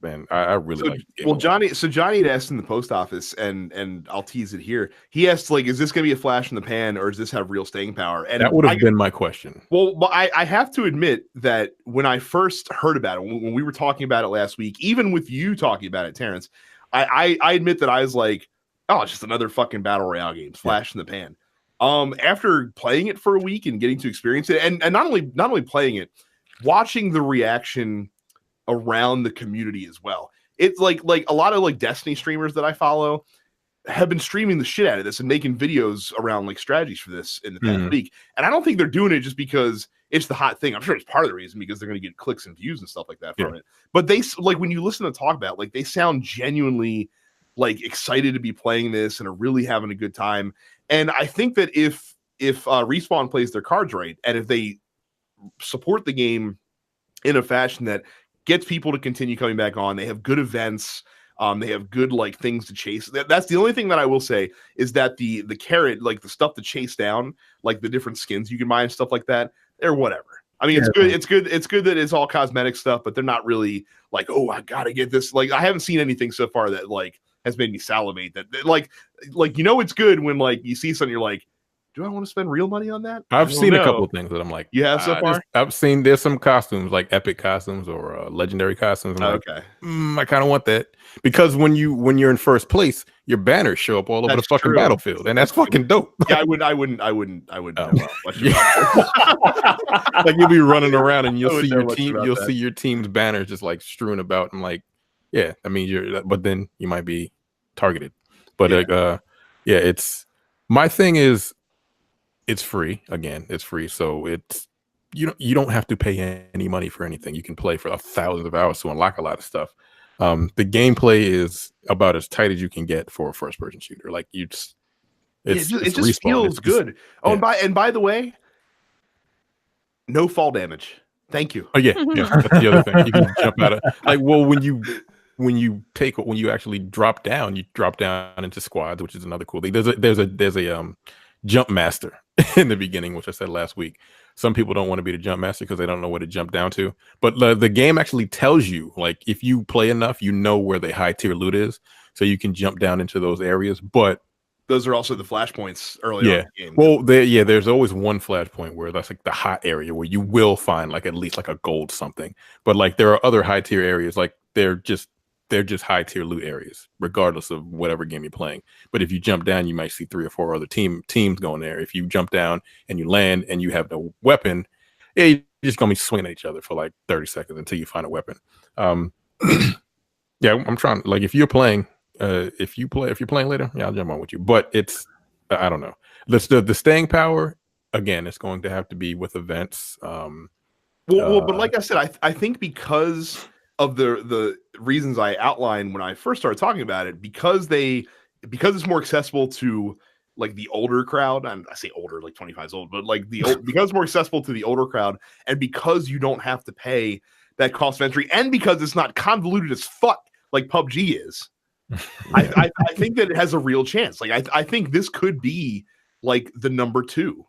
man, I really like it. Well, Johnny had asked in the post office, and I'll tease it here. He asked, like, is this going to be a flash in the pan, or does this have real staying power? And that would have been my question. Well, but I have to admit that when I first heard about it, when we were talking about it last week, even with you talking about it, Terrence, I admit that I was like, oh, it's just another fucking Battle Royale game, flash in the pan. After playing it for a week and getting to experience it, and not only playing it, watching the reaction around the community as well. It's like a lot of like Destiny streamers that I follow have been streaming the shit out of this and making videos around like strategies for this in the past week. And I don't think they're doing it just because it's the hot thing. I'm sure it's part of the reason because they're going to get clicks and views and stuff like that from it. But they, like, when you listen to talk about it, like, they sound genuinely like excited to be playing this and are really having a good time. And I think that if Respawn plays their cards right, and if they support the game in a fashion that gets people to continue coming back on, they have good events, they have good like things to chase. That's the only thing that I will say is that the carrot, like the stuff to chase down, like the different skins you can buy and stuff like that, they're whatever. I mean, it's good. It's good that it's all cosmetic stuff, but they're not really like, oh, I gotta get this. Like, I haven't seen anything so far that like has made me salivate. That like it's good when like you see something, you're like, do I want to spend real money on that? I've seen a couple of things that I'm like, you have so far. I've seen there's some costumes like epic costumes or legendary costumes. I'm like, okay, I kind of want that, because when you're in first place, your banners show up all over the fucking battlefield, and that's fucking dope. Yeah, I wouldn't. Like, you'll be running around and you'll see your team's banners just like strewn about. I'm like, yeah, I mean, but then you might be targeted. But it's my thing is, it's free. Again, it's free, so it's you don't have to pay any money for anything. You can play for thousands of hours to unlock a lot of stuff. The gameplay is about as tight as you can get for a first-person shooter. Like, it just feels good. And by the way, no fall damage. Thank you. Oh yeah, that's the other thing. You can jump out of, like, well, when you actually drop down, you drop down into squads, which is another cool thing. There's a jump master in the beginning, which I said last week. Some people don't want to be the jump master because they don't know where to jump down to. But the game actually tells you, like, if you play enough, you know where the high tier loot is, so you can jump down into those areas. But those are also the flashpoints early on in the game. Well, there's always one flashpoint where that's like the hot area where you will find like at least like a gold something. But like there are other high tier areas, like they're just high tier loot areas, regardless of whatever game you're playing. But if you jump down, you might see 3 or 4 other teams going there. If you jump down and you land and you have no weapon, you're just gonna be swinging at each other for like 30 seconds until you find a weapon. Yeah, I'm trying. Like, if you're playing, if you're playing later, yeah, I'll jump on with you. But it's, I don't know. The staying power, again, it's going to have to be with events. But like I said, I think because of the reasons I outlined when I first started talking about it, because it's more accessible to like the older crowd, and I say older, like 25 years old, but like because it's more accessible to the older crowd, and because you don't have to pay that cost of entry, and because it's not convoluted as fuck like PUBG is, I think that it has a real chance. Like, I think this could be like the number 2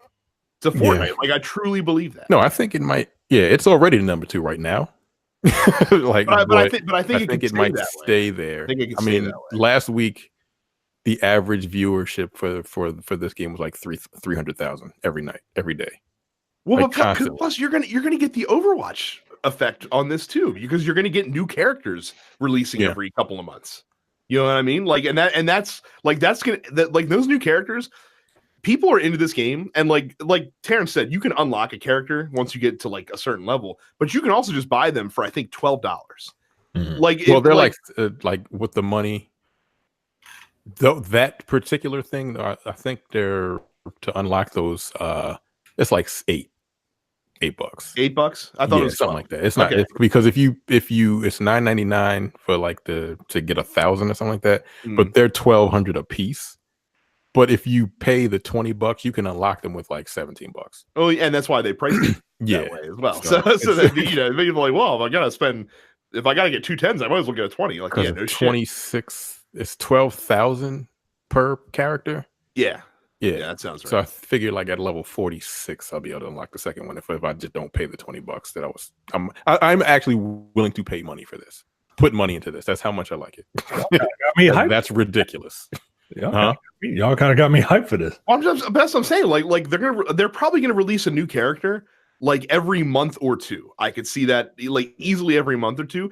to Fortnite. Yeah. Like, I truly believe that. No, I think it might. Yeah, it's already the number 2 right now. Like, but I think it might stay there. I mean, last week the average viewership for this game was like 300,000 every night, every day. Well, like, but plus you're gonna get the Overwatch effect on this too, because you're gonna get new characters releasing every couple of months. You know what I mean? Like, that's those new characters. People are into this game, and like Terrence said, you can unlock a character once you get to like a certain level, but you can also just buy them for I think $12. Mm-hmm. Like, well, they're like with the money. Though that particular thing, I think they're to unlock those It's like $8. $8? I thought it was something 12. like that. It's not because if you it's $9.99 for like to get 1,000 or something like that, but they're $1,200 a piece. But if you pay the $20, you can unlock them with like $17. Oh, and that's why they priced it that way as well. So that people are like, well, if I gotta get 2 10s, I might as well get a 20. Like, yeah, no 26. It's 12,000 per character. Yeah, that sounds right. So I figured like at level 46, I'll be able to unlock the second one if I just don't pay the $20 that I'm actually willing to pay money for this. Put money into this. That's how much I like it. That's ridiculous. Yeah, y'all kind of got me hyped for this. I'm saying like they're probably gonna release a new character like every month or two. I could see that like easily every month or two.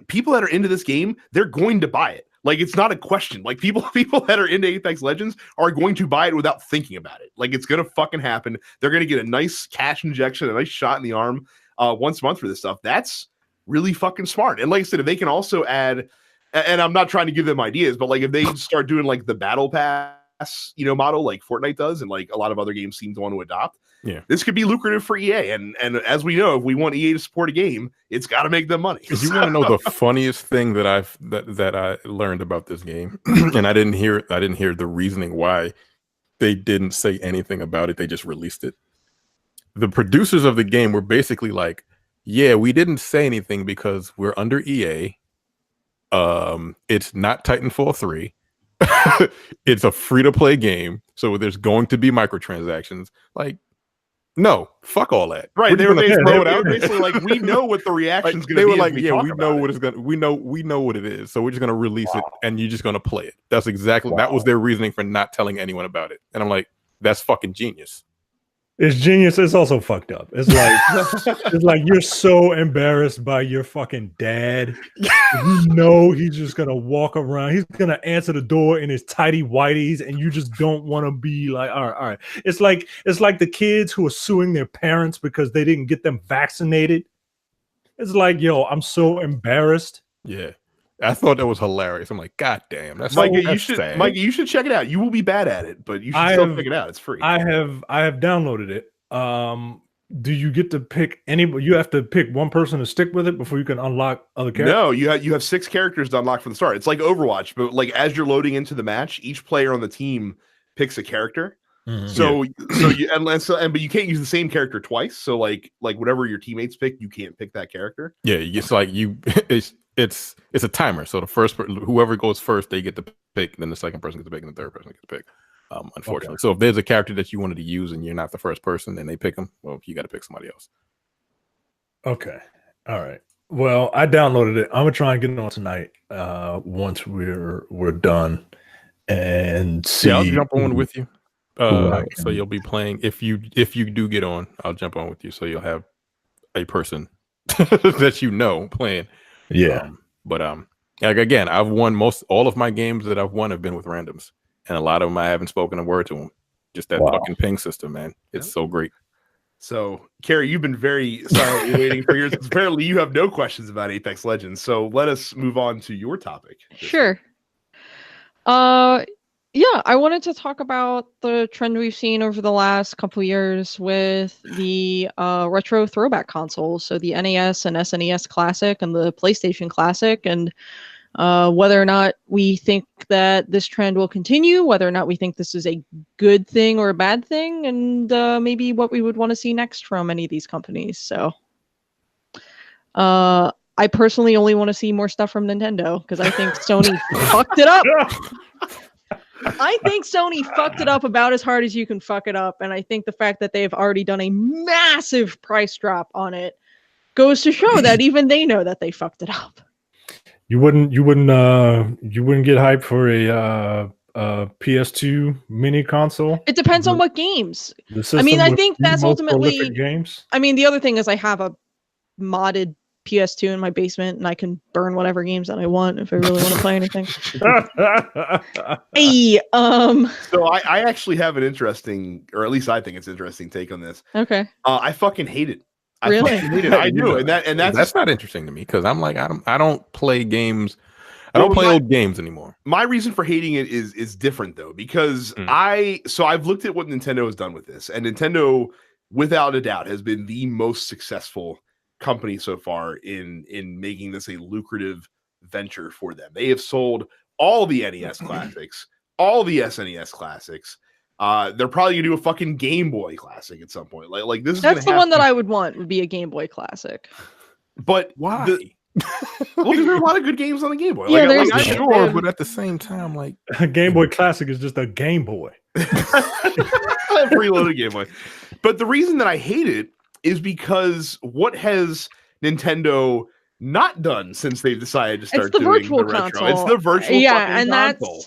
People that are into this game, they're going to buy it. Like, it's not a question. Like, people that are into Apex Legends are going to buy it without thinking about it. Like, it's gonna fucking happen. They're gonna get a nice cash injection, a nice shot in the arm once a month for this stuff. That's really fucking smart. And like I said, if they can also add, and I'm not trying to give them ideas, but like if they start doing like the battle pass, model like Fortnite does, and like a lot of other games seem to want to adopt, this could be lucrative for EA. And as we know, if we want EA to support a game, it's got to make them money. You want to know the funniest thing that I learned about this game, and I didn't hear the reasoning why they didn't say anything about it. They just released it. The producers of the game were basically like, "Yeah, we didn't say anything because we're under EA. It's not Titanfall 3. It's a free-to-play game, so there's going to be microtransactions." Like, no, fuck all that. Right? They were basically like, we know what the reaction's going to be. They were like, yeah, we know what it's going. We know what it is. So we're just going to release it, and you're just going to play it. That's exactly that was their reasoning for not telling anyone about it. And I'm like, that's fucking genius. It's genius. It's also fucked up. It's like you're so embarrassed by your fucking dad. He's just gonna walk around. He's gonna answer the door in his tidy whities, and you just don't want to be like, all right. It's like the kids who are suing their parents because they didn't get them vaccinated. It's like, yo, I'm so embarrassed. Yeah. I thought that was hilarious. I'm like, God damn, that's Mike. sad. Mike, you should check it out. You will be bad at it, but you should still check it out. It's free. I have downloaded it. Do you get to pick anybody? You have to pick one person to stick with it before you can unlock other characters. No, you have 6 characters to unlock from the start. It's like Overwatch, but like as you're loading into the match, each player on the team picks a character. Mm-hmm. But you can't use the same character twice. So like whatever your teammates pick, you can't pick that character. Yeah, it's like it's a timer. So the first whoever goes first, they get to pick. Then the second person gets to pick, and the third person gets to pick. Unfortunately, so if there's a character that you wanted to use and you're not the first person, and they pick them, well, you got to pick somebody else. Okay, all right. Well, I downloaded it. I'm gonna try and get it on tonight. Once we're done, and see. Yeah, I'll jump on with you. So you'll be playing if you do get on. I'll jump on with you, so you'll have a person that playing. Yeah, but like again, I've won all of my games that I've won have been with randoms, and a lot of them I haven't spoken a word to them. Just that fucking ping system, man. It's so great. So, Carrie, you've been very silently waiting for yours. Apparently, you have no questions about Apex Legends. So let us move on to your topic. Sure. Yeah, I wanted to talk about the trend we've seen over the last couple of years with the retro throwback consoles. So the NES and SNES Classic and the PlayStation Classic, and whether or not we think that this trend will continue, whether or not we think this is a good thing or a bad thing, and maybe what we would want to see next from any of these companies. So I personally only want to see more stuff from Nintendo because I think Sony fucked it up. I think Sony fucked it up about as hard as you can fuck it up, and I think the fact that they've already done a massive price drop on it goes to show that even they know that they fucked it up. You wouldn't get hyped for a PS2 mini console? It depends on what games. I mean, I think that's ultimately games. I mean, the other thing is I have a modded PS2 in my basement, and I can burn whatever games that I want if I really want to play anything. So I actually have an interesting, or at least I think it's interesting take on this. Okay. I fucking hate it. Really? I do, and that's not interesting to me because I'm like I don't play games. I don't play old games anymore. My reason for hating it is different though, because I've looked at what Nintendo has done with this, and Nintendo, without a doubt, has been the most successful company so far in making this a lucrative venture for them. They have sold all the NES classics, all the SNES classics. They're probably gonna do a fucking Game Boy classic at some point. Like this is that's the one that I would want, would be a Game Boy classic. But why? Well, because there are a lot of good games on the Game Boy. Yeah, sure, but at the same time, like a Game Boy Classic is just a Game Boy. Preloaded Game Boy. But the reason that I hate it is because what has Nintendo not done since they've decided to start doing virtual the console. retro? It's the virtual and console.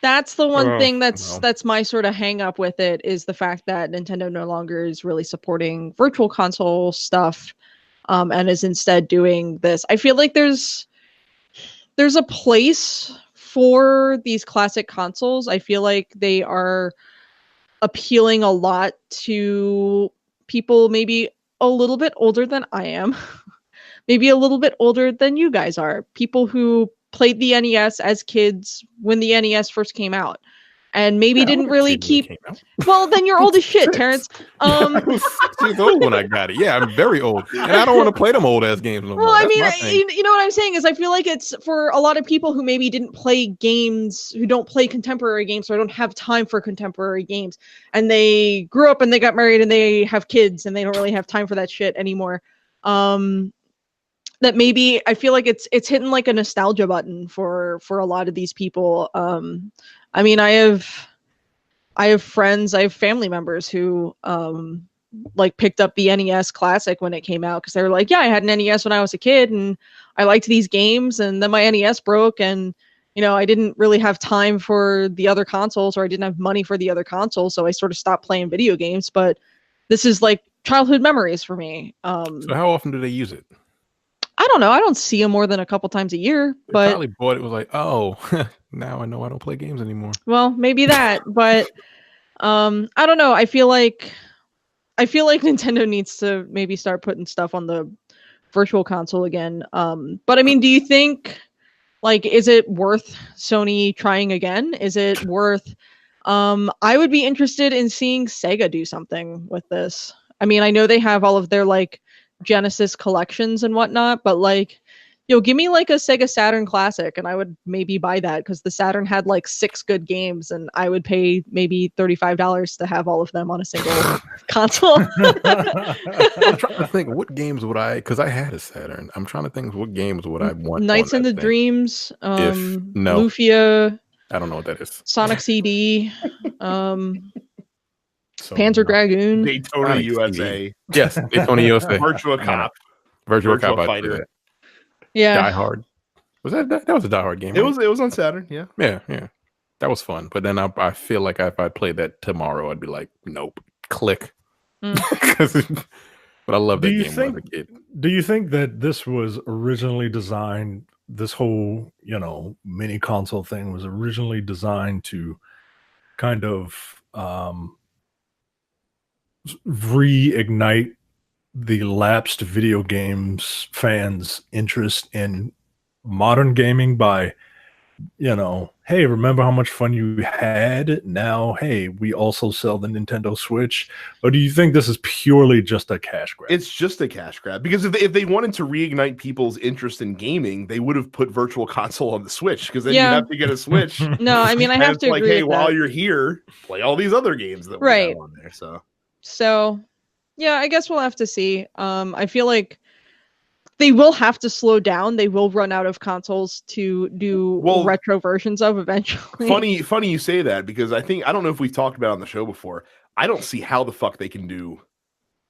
that's the one thing that's my sort of hang up with it, is the fact that Nintendo no longer is really supporting virtual console stuff, and is instead doing this. I feel like there's a place for these classic consoles. I feel like they are appealing a lot to people maybe a little bit older than I am, maybe a little bit older than you guys are, people who played the NES as kids when the NES first came out, and maybe didn't really keep. Well, then you're old as shit, Terrence. I was 6 years old when I got it. Yeah, I'm very old, and I don't want to play them old ass games no more. Well, I mean, you know what I'm saying is, I feel like it's for a lot of people who maybe didn't play games, who don't play contemporary games, or don't have time for contemporary games, and they grew up and they got married and they have kids and they don't really have time for that shit anymore. That maybe I feel like it's hitting like a nostalgia button for a lot of these people. I mean, I have friends, I have family members who like picked up the NES Classic when it came out, because they were like, yeah, I had an NES when I was a kid and I liked these games, and then my NES broke, and you know, I didn't really have time for the other consoles, or I didn't have money for the other consoles, so I sort of stopped playing video games. But this is like childhood memories for me. So how often do they use it? I don't know. I don't see them more than a couple times a year. But probably bought it, was like, oh, now I know I don't play games anymore. Well, maybe that, but I don't know. I feel like Nintendo needs to maybe start putting stuff on the virtual console again. But I mean, do you think, like, is it worth Sony trying again? Is it worth? I would be interested in seeing Sega do something with this. I mean, I know they have all of their like Genesis collections and whatnot, but like, give me like a Sega Saturn Classic and I would maybe buy that, because the Saturn had like 6 good games and I would pay maybe $35 to have all of them on a single console. I'm trying to think, what games would I, because I had a Saturn, I'm trying to think what games would I want. Nights into Dreams, no. Lufia, I don't know what that is. Sonic CD, Panzer Dragoon, Daytona USA. Yes, Daytona USA. Virtua Cop. Virtua Cop Fighter. Yeah. Die Hard. Was that was a Die Hard game? It right? was on Saturn, yeah. Yeah. That was fun. But then I feel like if I played that tomorrow, I'd be like, nope, click. But I love that game when I was a kid. Do you think that this was originally designed, this whole, mini console thing was originally designed to kind of reignite the lapsed video games fans' interest in modern gaming by, hey, remember how much fun you had? Now, hey, we also sell the Nintendo Switch. Or do you think this is purely just a cash grab? It's just a cash grab, because if they wanted to reignite people's interest in gaming, they would have put Virtual Console on the Switch, because then you have to get a Switch. No, I mean, I have to like, agree hey, with while that. you're here, play all these other games that we have on there. So, yeah, I guess we'll have to see. I feel like they will have to slow down. They will run out of consoles to do retro versions of eventually. Funny you say that, because I don't know if we've talked about it on the show before. I don't see how the fuck they can do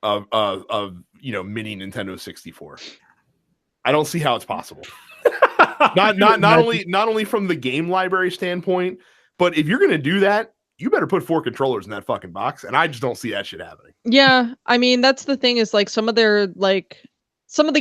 mini Nintendo 64. I don't see how it's possible. not only from the game library standpoint, but if you're gonna do that, you better put 4 controllers in that fucking box, and I just don't see that shit happening. Yeah, I mean, that's the thing, is like some of the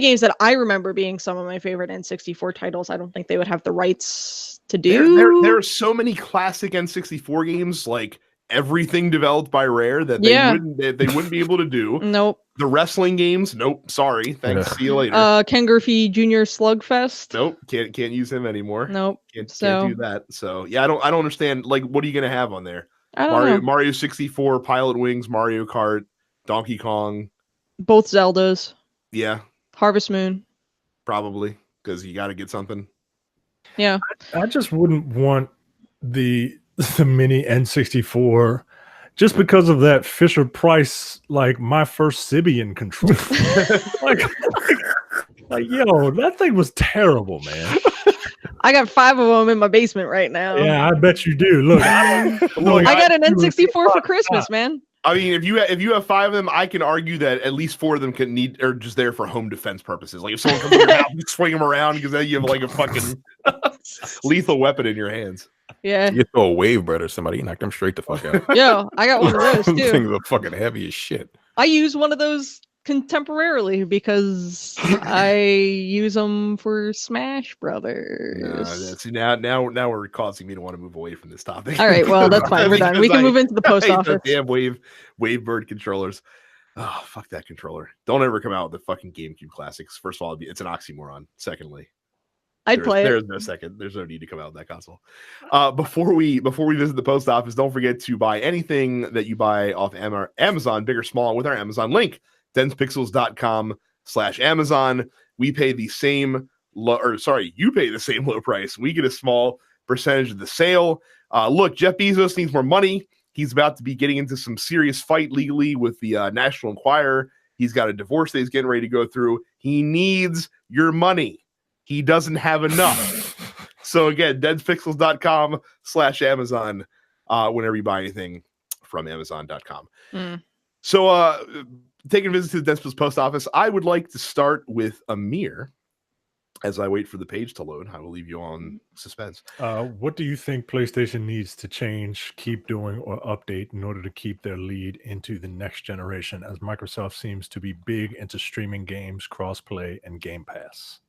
games that I remember being some of my favorite N64 titles, I don't think they would have the rights to do. There are so many classic N64 games, like everything developed by Rare that they wouldn't be able to do. Nope. The wrestling games, nope. Sorry, thanks. See you later. Ken Griffey Jr. Slugfest. Nope, can't use him anymore. Nope. Can't do that. So yeah, I don't understand. Like, what are you gonna have on there? I don't know. Mario 64, Pilot Wings, Mario Kart, Donkey Kong. Both Zeldas. Yeah. Harvest Moon. Probably, because you got to get something. Yeah. I just wouldn't want the mini N64 just because of that Fisher Price, like my first Sibian controller. like, yo, that thing was terrible, man. I got 5 of them in my basement right now. Yeah, I bet you do. Look, I got an N64 for Christmas, man. I mean, if you have 5 of them, I can argue that at least 4 of them are just there for home defense purposes. Like if someone comes in your house, you swing them around because then you have like a fucking lethal weapon in your hands. Yeah. You throw a wave bread or somebody, you knock them straight the fuck out. Yo, I got one of those too. Things are fucking heavy as shit. I use one of those contemporarily because I use them for Smash Brothers. Now we're causing me to want to move away from this topic. All right, well that's fine. We're done. We can move into the post office. Damn Wavebird controllers. Oh, fuck that controller. Don't ever come out with the fucking GameCube classics. First of all, it's an oxymoron. Secondly, I'd play it. There's no second. There's no need to come out with that console. Before we visit the post office, don't forget to buy anything that you buy off Amazon, big or small, with our Amazon link. denspixels.com/Amazon. We pay the same you pay the same low price. We get a small percentage of the sale. Look, Jeff Bezos needs more money. He's about to be getting into some serious fight legally with the National Enquirer. He's got a divorce that he's getting ready to go through. He needs your money. He doesn't have enough. So again, denspixels.com/Amazon whenever you buy anything from Amazon.com. So taking a visit to the Denspixels post office, I would like to start with Amir. As I wait for the page to load, I will leave you on suspense. What do you think PlayStation needs to change, keep doing, or update in order to keep their lead into the next generation, as Microsoft seems to be big into streaming games, crossplay, and Game Pass?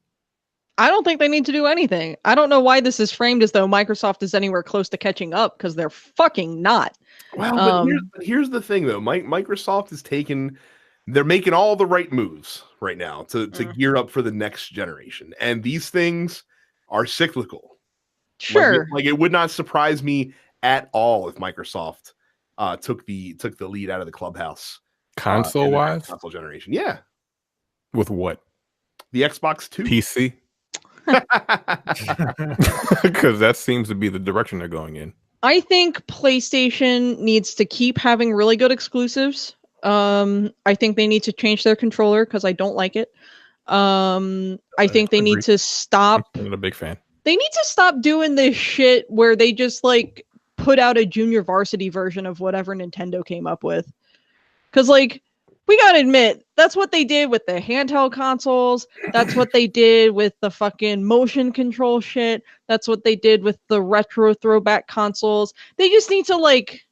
I don't think they need to do anything. I don't know why this is framed as though Microsoft is anywhere close to catching up, because they're fucking not. Well, but here's the thing, though. Microsoft is they're making all the right moves right now to gear up for the next generation. And these things are cyclical. Sure. Like it would not surprise me at all if Microsoft took the lead out of the clubhouse. Console-wise? Console generation. Yeah. With what? The Xbox 2. PC? Because that seems to be the direction they're going in. I think PlayStation needs to keep having really good exclusives. I think they need to change their controller because I don't like it. I think they need to stop. I'm not a big fan. They need to stop doing this shit where they just like put out a junior varsity version of whatever Nintendo came up with. Because like, we gotta admit, that's what they did with the handheld consoles. That's what they did with the fucking motion control shit. That's what they did with the retro throwback consoles. They just need to like,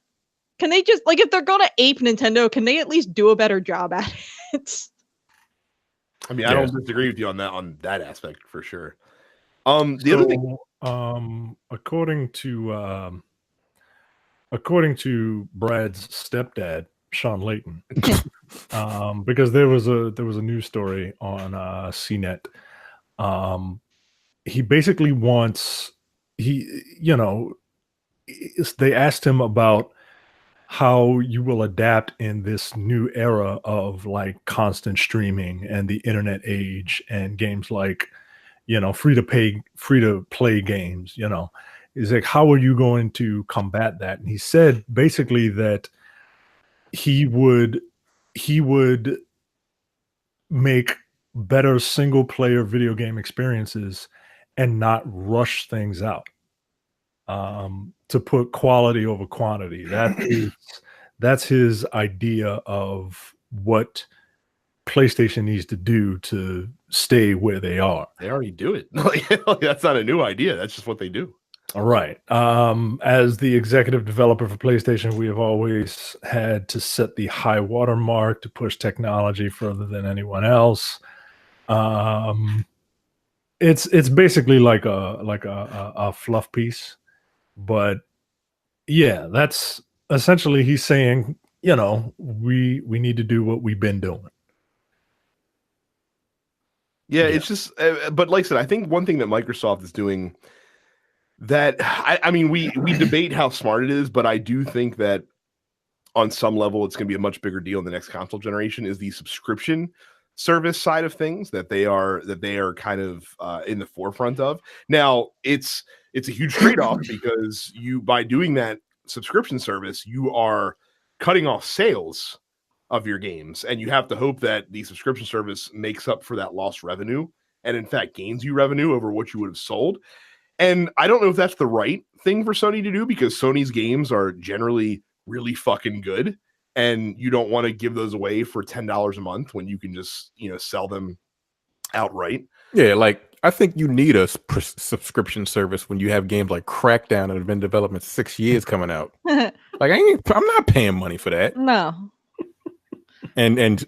can they just like, if they're gonna ape Nintendo, can they at least do a better job at it? I mean, I don't disagree with you on that aspect for sure. The other thing, according to Brad's stepdad, Sean Layton, because there was a news story on CNET. He basically wants they asked him about how you will adapt in this new era of like constant streaming and the internet age and games like free to play games. He's like, how are you going to combat that? And he said basically that he would make better single player video game experiences and not rush things out, to put quality over quantity. That's his idea of what PlayStation needs to do to stay where they are. They already do it. That's not a new idea. That's just what they do. All right. As the executive developer for PlayStation, we have always had to set the high water mark to push technology further than anyone else. It's basically like a fluff piece, but yeah, that's essentially he's saying, you know, we need to do what we've been doing. Yeah, it's just, but like I said, I think one thing that Microsoft is doing that, I mean, we debate how smart it is, but I do think that on some level, it's going to be a much bigger deal in the next console generation is the subscription service side of things that they are kind of in the forefront of. Now, it's a huge trade-off because by doing that subscription service, you are cutting off sales of your games, and you have to hope that the subscription service makes up for that lost revenue and in fact gains you revenue over what you would have sold. And I don't know if that's the right thing for Sony to do, because Sony's games are generally really fucking good, and you don't want to give those away for $10 a month when you can just, sell them outright. Yeah, like I think you need a subscription service when you have games like Crackdown that have been in development 6 years coming out. Like I'm not paying money for that. No. And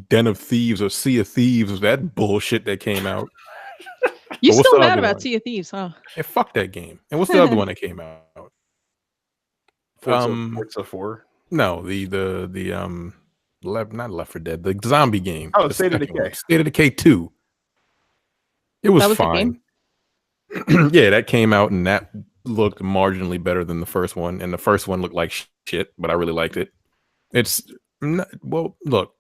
Den of Thieves or Sea of Thieves, that bullshit that came out. You still mad about Sea of Thieves, huh? Yeah, fuck that game. And what's the other one that came out? Forza 4. No, not Left 4 Dead, the zombie game. Oh, State of Decay. State of Decay 2. It was fine. Yeah, that came out and that looked marginally better than the first one, and the first one looked like shit, but I really liked it. It's not, well, look.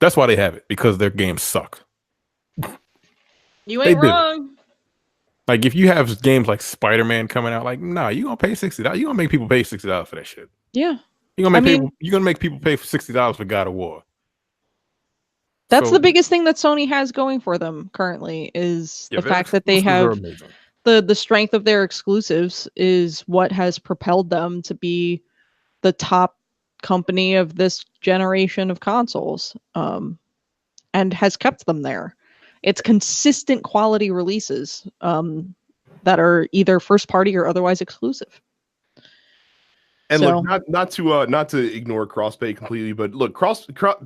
That's why they have it, because their games suck. You ain't wrong. Like if you have games like Spider-Man coming out, like you gonna pay $60. You gonna make people pay $60 for that shit. Yeah, you're gonna make people pay for $60 for God of War. That's the biggest thing that Sony has going for them currently is the fact that they have the strength of their exclusives is what has propelled them to be the top company of this generation of consoles, and has kept them there. It's consistent quality releases that are either first party or otherwise exclusive. And look, not to ignore crossplay completely, but look,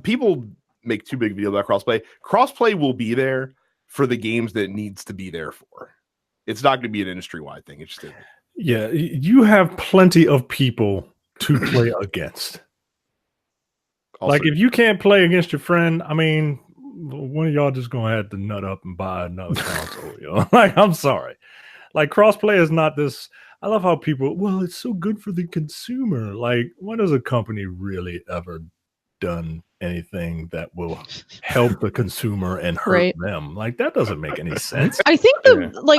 people make too big a deal about crossplay. Crossplay will be there for the games that it needs to be there for. It's not going to be an industry-wide thing. It's just you have plenty of people to play against. Also, like if you can't play against your friend, I mean, one of y'all just gonna have to nut up and buy another console. Like, I'm sorry. Like, crossplay is not this. I love how people, well, it's so good for the consumer. Like, when has a company really ever done anything that will help the consumer and hurt them? Like, that doesn't make any sense. I think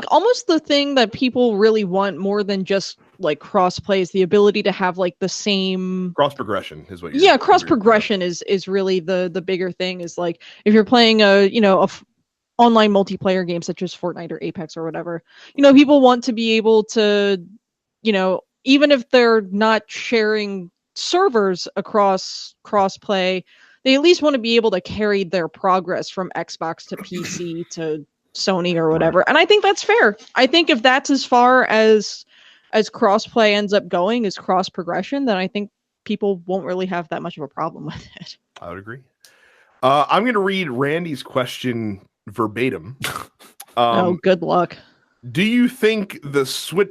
almost the thing that people really want more than just like crossplay is the ability to have like the same cross progression is what cross progression is really the bigger thing. Is like if you're playing online multiplayer game such as Fortnite or Apex or whatever, people want to be able to, even if they're not sharing servers across crossplay, they at least want to be able to carry their progress from Xbox to PC to Sony or whatever. And I think that's fair. I think if that's as far as crossplay ends up going, is cross progression, then I think people won't really have that much of a problem with it. I would agree. I'm going to read Randy's question verbatim. Good luck. Do you think the Switch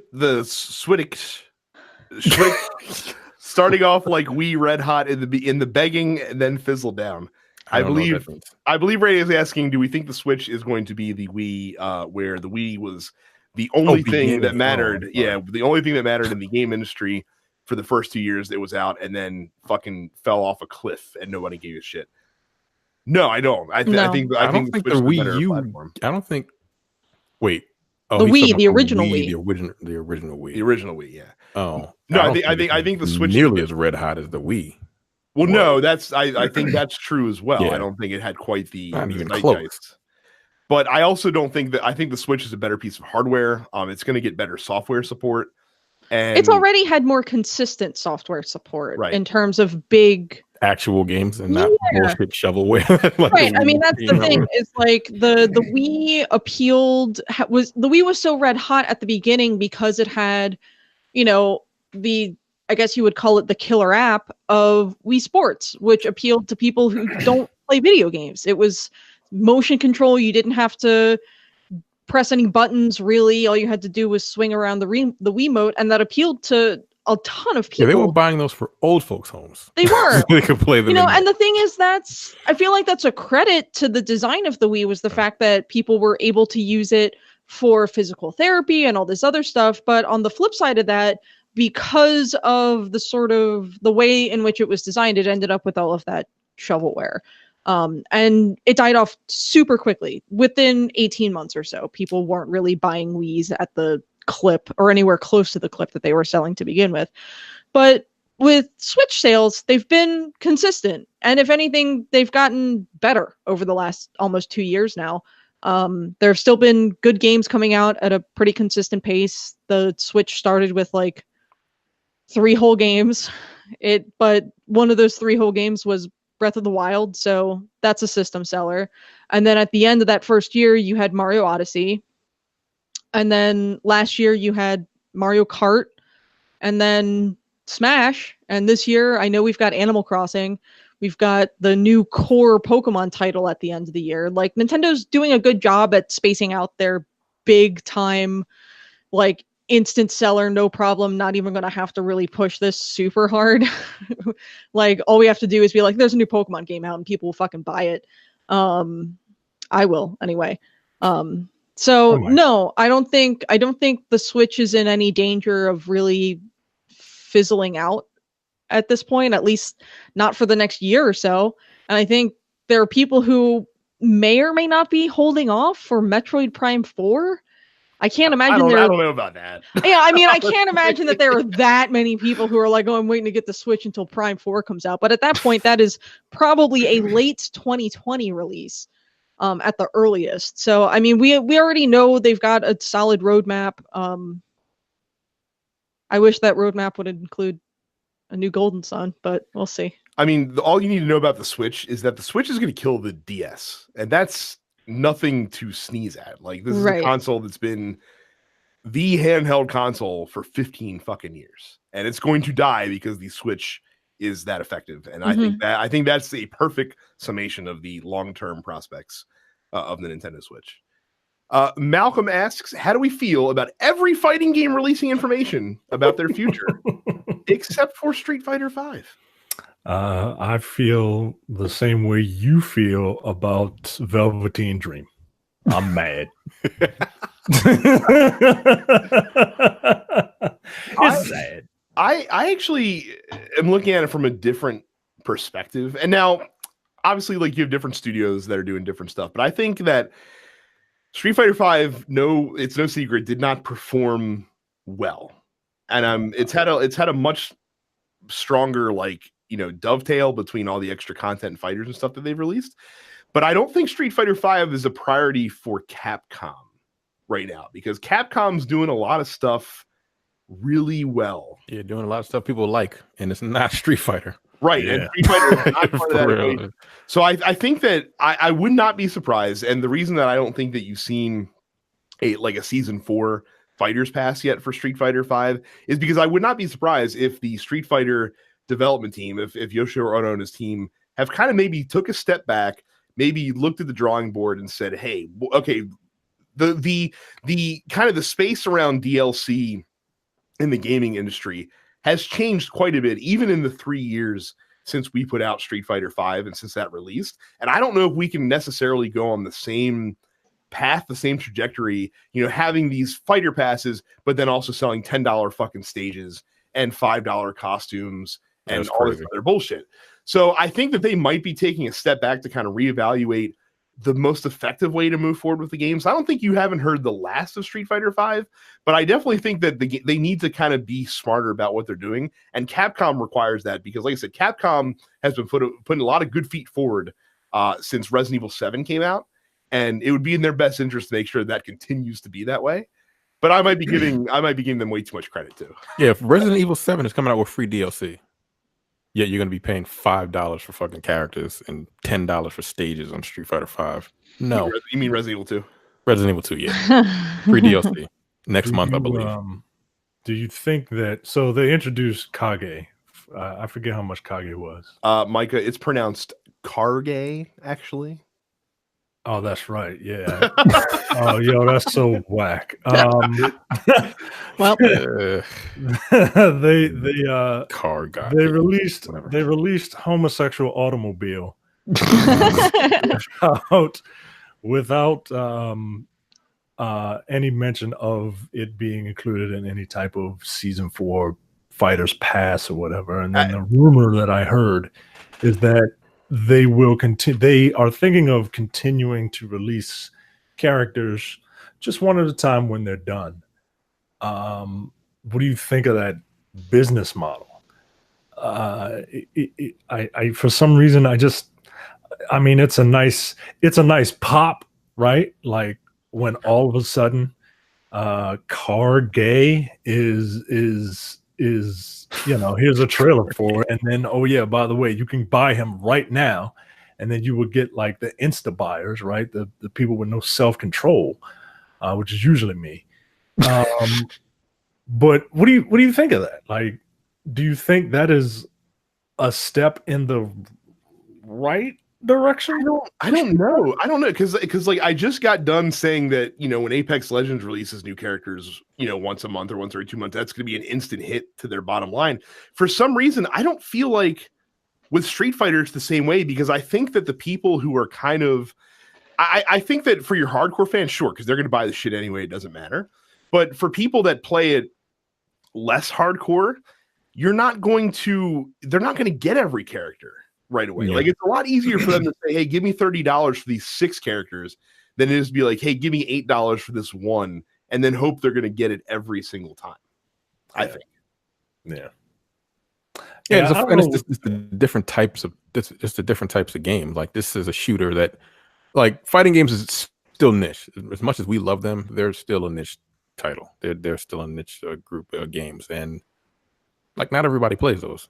starting off like Wii red hot in the begging and then fizzled down? I believe Randy is asking, do we think the Switch is going to be the Wii, where the Wii was the only thing that mattered? The only thing that mattered in the game industry for the first 2 years it was out, and then fucking fell off a cliff and nobody gave a shit. No, I don't. I think the Wii U. Platform. I don't think. Wait. Oh, the original Wii. The original Wii. The original Wii. Yeah. Oh no, I think the Switch nearly as red hot as the Wii. Well, no, I think that's true as well. Yeah. I don't think it had quite the not even close. But I also don't think that. I think the Switch is a better piece of hardware. It's going to get better software support, and it's already had more consistent software support in terms of big actual games and not bullshit shovelware. Right. I mean, that's the thing. Is like the Wii appealed. The Wii was so red hot at the beginning because it had, I guess you would call it the killer app of Wii Sports, which appealed to people who don't play video games. It was motion control. You didn't have to press any buttons really. All you had to do was swing around the Wiimote, and that appealed to a ton of people. Yeah, they were buying those for old folks' homes. They were. So they could play them. And the thing is, I feel like that's a credit to the design of the Wii, was the fact that people were able to use it for physical therapy and all this other stuff. But on the flip side of that, because of the way in which it was designed, it ended up with all of that shovelware. And it died off super quickly. Within 18 months or so, people weren't really buying Wiis at the clip or anywhere close to the clip that they were selling to begin with. But with Switch sales, they've been consistent. And if anything, they've gotten better over the last almost 2 years now. There have still been good games coming out at a pretty consistent pace. The Switch started with like 3 whole games. But one of those 3 whole games was Breath of the Wild, so that's a system seller. And then at the end of that first year, you had Mario Odyssey. And then last year you had Mario Kart, and then Smash. And this year, I know we've got Animal Crossing. We've got the new core Pokemon title at the end of the year. Like, Nintendo's doing a good job at spacing out their big time, like, instant seller, no problem, not even going to have to really push this super hard. Like, all we have to do is be like, there's a new Pokemon game out and people will fucking buy it. I will anyway. No, I don't think the Switch is in any danger of really fizzling out at this point, at least not for the next year or so. And I think there are people who may or may not be holding off for Metroid Prime 4. I can't imagine I don't know about that. Yeah, I mean, I can't imagine that there are that many people who are like, oh, I'm waiting to get the Switch until Prime 4 comes out. But at that point, that is probably a late 2020 release at the earliest. So, I mean, we already know they've got a solid roadmap. I wish that roadmap would include a new Golden Sun, but we'll see. I mean, all you need to know about the Switch is that the Switch is going to kill the DS. And that's nothing to sneeze at. Like, this is a console that's been the handheld console for 15 fucking years, and it's going to die because the Switch is that effective. And I think that's a perfect summation of the long-term prospects of the Nintendo Switch. Malcolm asks, how do we feel about every fighting game releasing information about their future except for Street Fighter V? I feel the same way you feel about Velveteen Dream. I'm mad. It's sad. I actually am looking at it from a different perspective. And now, obviously, like, you have different studios that are doing different stuff. But I think that Street Fighter V, it's no secret, did not perform well. And it's had a much stronger, like, dovetail between all the extra content and fighters and stuff that they've released. But I don't think Street Fighter V is a priority for Capcom right now, because Capcom's doing a lot of stuff really well. Yeah, doing a lot of stuff people like, and it's not Street Fighter. Right. Yeah. And Street Fighter is not part of that equation. So I think that I would not be surprised. And the reason that I don't think that you've seen a season 4 Fighters Pass yet for Street Fighter V is because I would not be surprised if the Street Fighter development team, if Yoshihiro Ono and his team have kind of maybe took a step back, maybe looked at the drawing board and said, hey, okay, the kind of the space around DLC in the gaming industry has changed quite a bit, even in the 3 years since we put out Street Fighter V and since that released. And I don't know if we can necessarily go on the same path, the same trajectory, having these fighter passes, but then also selling $10 fucking stages and $5 costumes and all this other bullshit. So I think that they might be taking a step back to kind of reevaluate the most effective way to move forward with the games. I don't think you haven't heard the last of Street Fighter V, but I definitely think that they need to kind of be smarter about what they're doing. And Capcom requires that because, like I said, Capcom has been putting a lot of good feet forward since Resident Evil 7 came out. And it would be in their best interest to make sure that continues to be that way. But I might be giving them way too much credit too. Yeah, if Resident Evil 7 is coming out with free DLC, yet you're going to be paying $5 for fucking characters and $10 for stages on Street Fighter V. No. You mean Resident Evil 2? Resident Evil 2, yeah. Free DLC. Next month, I believe. Do you think that... So they introduced Kage. I forget how much Kage was. Micah, it's pronounced Karge, actually. Oh, that's right. Yeah. Oh, yo, that's so whack. Well, they Car guy. they released Whatever. they released homosexual automobile without any mention of it being included in any type of season 4 fighters pass or whatever. And then the rumor that I heard is that they will continue. They are thinking of continuing to release characters just one at a time when they're done. What do you think of that business model? I for some reason I mean it's a nice pop, right? Like when all of a sudden car gay is here's a trailer for it, and then oh yeah, by the way, you can buy him right now, and then you would get like the insta buyers, right? The people with no self-control, which is usually me. But what do you think of that? Like, do you think that is a step in the right direction? I don't know because like I just got done saying that when Apex Legends releases new characters once a month or once every 2 months, that's going to be an instant hit to their bottom line. For some reason I don't feel like with Street Fighter it's the same way, because I think that the people who are kind of I think that for your hardcore fans, sure, because they're going to buy the shit anyway, it doesn't matter. But for people that play it less hardcore, they're not going to get every character right away. Yeah. Like it's a lot easier for them to say, hey, give me $30 for these 6 characters than it is to be like, hey, give me $8 for this one, and then hope they're going to get it every single time. I think. Yeah. It's the different types of games. Like this is a shooter that, like, fighting games is still niche. As much as we love them, they're still a niche title. They're still a niche group of games, and like not everybody plays those.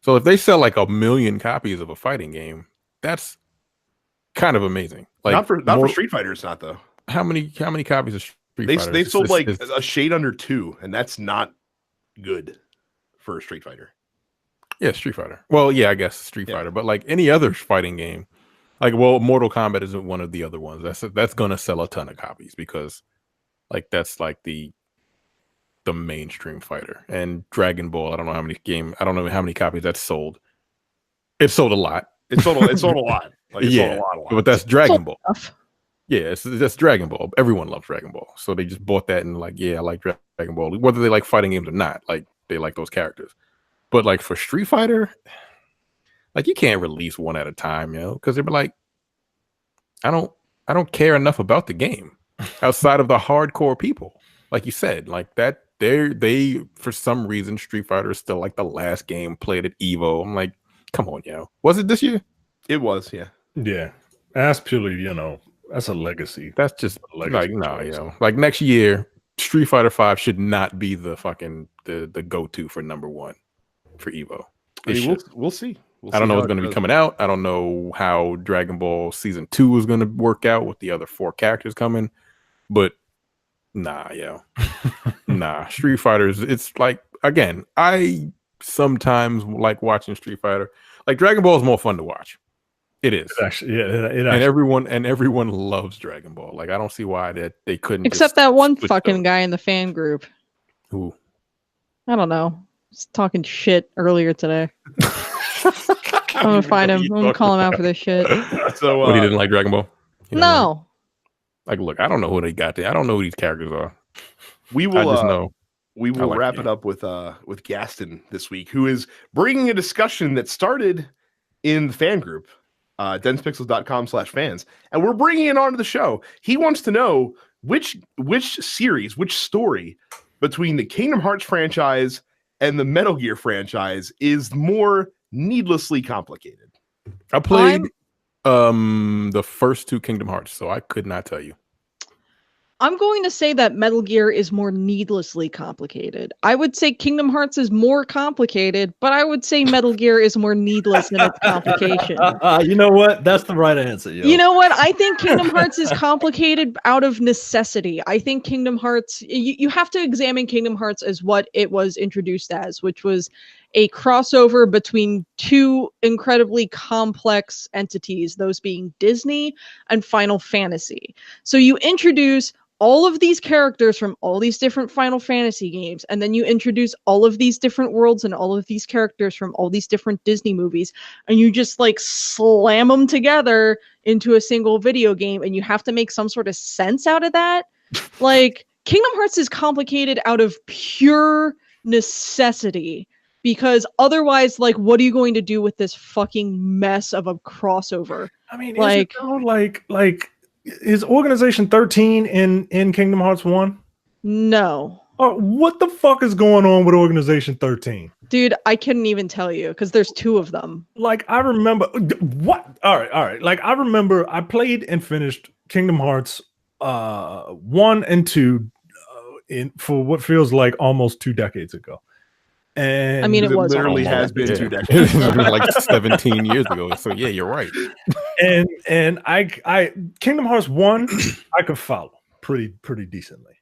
So if they sell like 1 million copies of a fighting game, that's kind of amazing. Like not for Street Fighter, it's not though. How many copies of Street Fighter? They sold like a shade under 2, and that's not good for a Street Fighter. Yeah, Street Fighter. Well, yeah, I guess Street Fighter, but like any other fighting game, like Mortal Kombat isn't one of the other ones. That's gonna sell a ton of copies because like that's like the mainstream fighter. And Dragon Ball, I don't know how many copies that's sold. It sold a lot. It sold a lot. Like, it sold a lot. But that's Dragon Ball. Enough. Yeah, that's Dragon Ball. Everyone loves Dragon Ball. So they just bought that and like, yeah, I like Dragon Ball. Whether they like fighting games or not, like they like those characters. But like for Street Fighter, like you can't release one at a time, because they'd be like, I don't care enough about the game outside of the hardcore people. Like you said, like that they for some reason Street Fighter is still like the last game played at Evo. I'm like, come on, was it this year? It was, yeah. That's purely that's a legacy. That's just like no, like next year Street Fighter 5 should not be the fucking the go-to for number 1 for Evo. I mean, we'll see. I don't know what's going to be coming out. I don't know how Dragon Ball Season 2 is going to work out with the other 4 characters coming, but nah, Street Fighter it's like, again, I sometimes like watching Street Fighter. Like Dragon Ball is more fun to watch. It is. It actually, and everyone loves Dragon Ball. Like I don't see why that they couldn't. Except that one fucking guy in the fan group. Who? I don't know. He's talking shit earlier today. I'm gonna find him. I'm gonna call him out for this shit. So, he didn't like Dragon Ball? No. Like, look, I don't know who they got there. I don't know who these characters are. We will. I just know. We will wrap it up with Gaston this week, who is bringing a discussion that started in the fan group, densepixels.com/fans, and we're bringing it onto the show. He wants to know which series, which story between the Kingdom Hearts franchise and the Metal Gear franchise is more needlessly complicated. I played the first 2 Kingdom Hearts, so I could not tell you. I'm going to say that Metal Gear is more needlessly complicated. I would say Kingdom Hearts is more complicated, but I would say Metal Gear is more needless in its complication. You know what? That's the right answer. You know what? I think Kingdom Hearts is complicated out of necessity. I think Kingdom Hearts, you have to examine Kingdom Hearts as what it was introduced as, which was a crossover between two incredibly complex entities, those being Disney and Final Fantasy. So you introduce all of these characters from all these different Final Fantasy games, and then you introduce all of these different worlds and all of these characters from all these different Disney movies, and you just like slam them together into a single video game, and you have to make some sort of sense out of that. Like, Kingdom Hearts is complicated out of pure necessity, because otherwise, like, what are you going to do with this fucking mess of a crossover? I mean, like, is Organization 13 in Kingdom Hearts 1? No. What the fuck is going on with Organization 13? Dude, I couldn't even tell you, because there's two of them. Like, I remember what? All right. Like, I remember I played and finished Kingdom Hearts 1 and 2 for what feels like almost 2 decades ago. And I mean, it was literally has been 2 decades. Like 17 years ago. So yeah, you're right. And I Kingdom Hearts 1, I could follow pretty decently.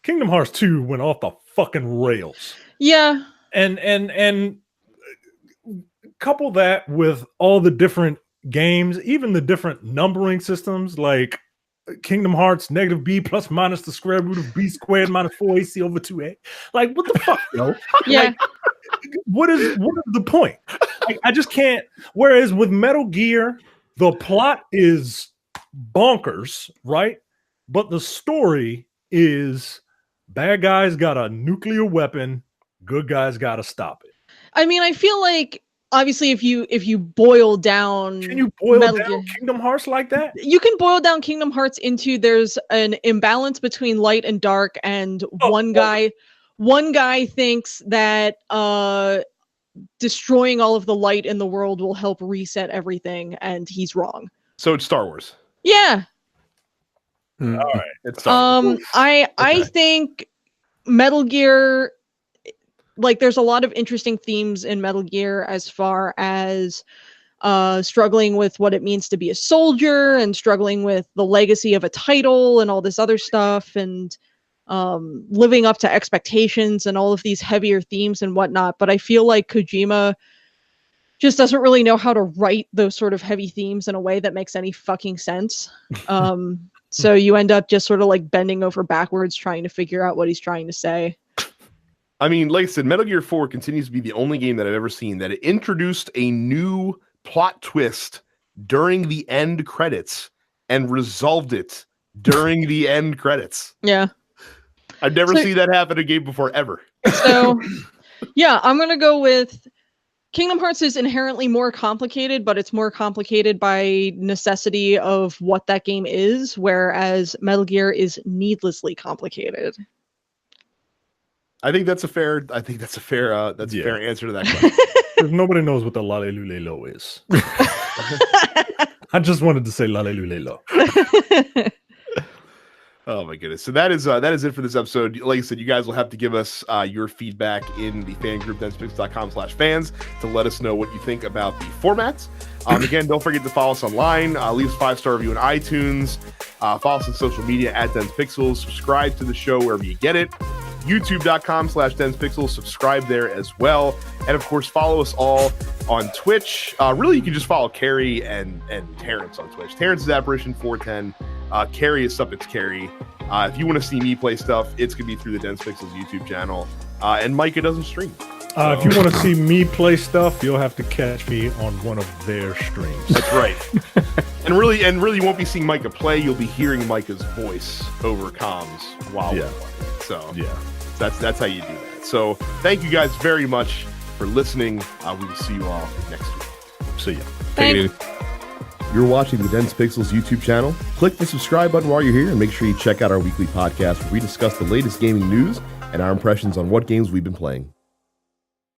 Kingdom Hearts 2 went off the fucking rails. Yeah. And couple that with all the different games, even the different numbering systems, like Kingdom Hearts -b plus minus the square root of b squared minus 4ac over 2a. Like, what the fuck, yo? Yeah. Like, what is the point? Like, I just can't. Whereas with Metal Gear, the plot is bonkers, right? But the story is bad guys got a nuclear weapon, good guys got to stop it. I mean, I feel like, obviously, if you boil down, can you boil down Kingdom Hearts like that? You can boil down Kingdom Hearts into there's an imbalance between light and dark, and one guy thinks that destroying all of the light in the world will help reset everything, and he's wrong. So it's Star Wars. Yeah. All right. It's Star Wars. I think Metal Gear, like, there's a lot of interesting themes in Metal Gear as far as struggling with what it means to be a soldier, and struggling with the legacy of a title and all this other stuff, and living up to expectations and all of these heavier themes and whatnot. But I feel like Kojima just doesn't really know how to write those sort of heavy themes in a way that makes any fucking sense. So you end up just sort of like bending over backwards trying to figure out what he's trying to say. I mean, like I said, Metal Gear 4 continues to be the only game that I've ever seen that it introduced a new plot twist during the end credits and resolved it during the end credits. Yeah. I've never seen that happen in a game before, ever. So, yeah, I'm going to go with Kingdom Hearts is inherently more complicated, but it's more complicated by necessity of what that game is, whereas Metal Gear is needlessly complicated. I think that's a fair fair answer to that question. Nobody knows what the Lalelulelo is. I just wanted to say Lalelulelo. Oh my goodness. So that is it for this episode. Like I said, you guys will have to give us your feedback in the fan group, denspixels.com/fans, to let us know what you think about the formats. Again, don't forget to follow us online. Leave us a 5-star review on iTunes. Follow us on social media at denspixels. Subscribe to the show wherever you get it. youtube.com/denspixels. Subscribe there as well. And of course, follow us all on Twitch. Really, you can just follow Carrie and Terrence on Twitch. Terrence is Apparition410. Carrie is Suffix Carrie. If you want to see me play stuff, it's going to be through the Dense Pixels YouTube channel. And Micah doesn't stream. If you want to see me play stuff, you'll have to catch me on one of their streams. That's right. and really, you won't be seeing Micah play. You'll be hearing Micah's voice over comms while we're playing. So yeah, that's how you do that. So thank you guys very much for listening. We will see you all next week. See ya. Thanks. You're watching the Dense Pixels YouTube channel. Click the subscribe button while you're here, and make sure you check out our weekly podcast where we discuss the latest gaming news and our impressions on what games we've been playing.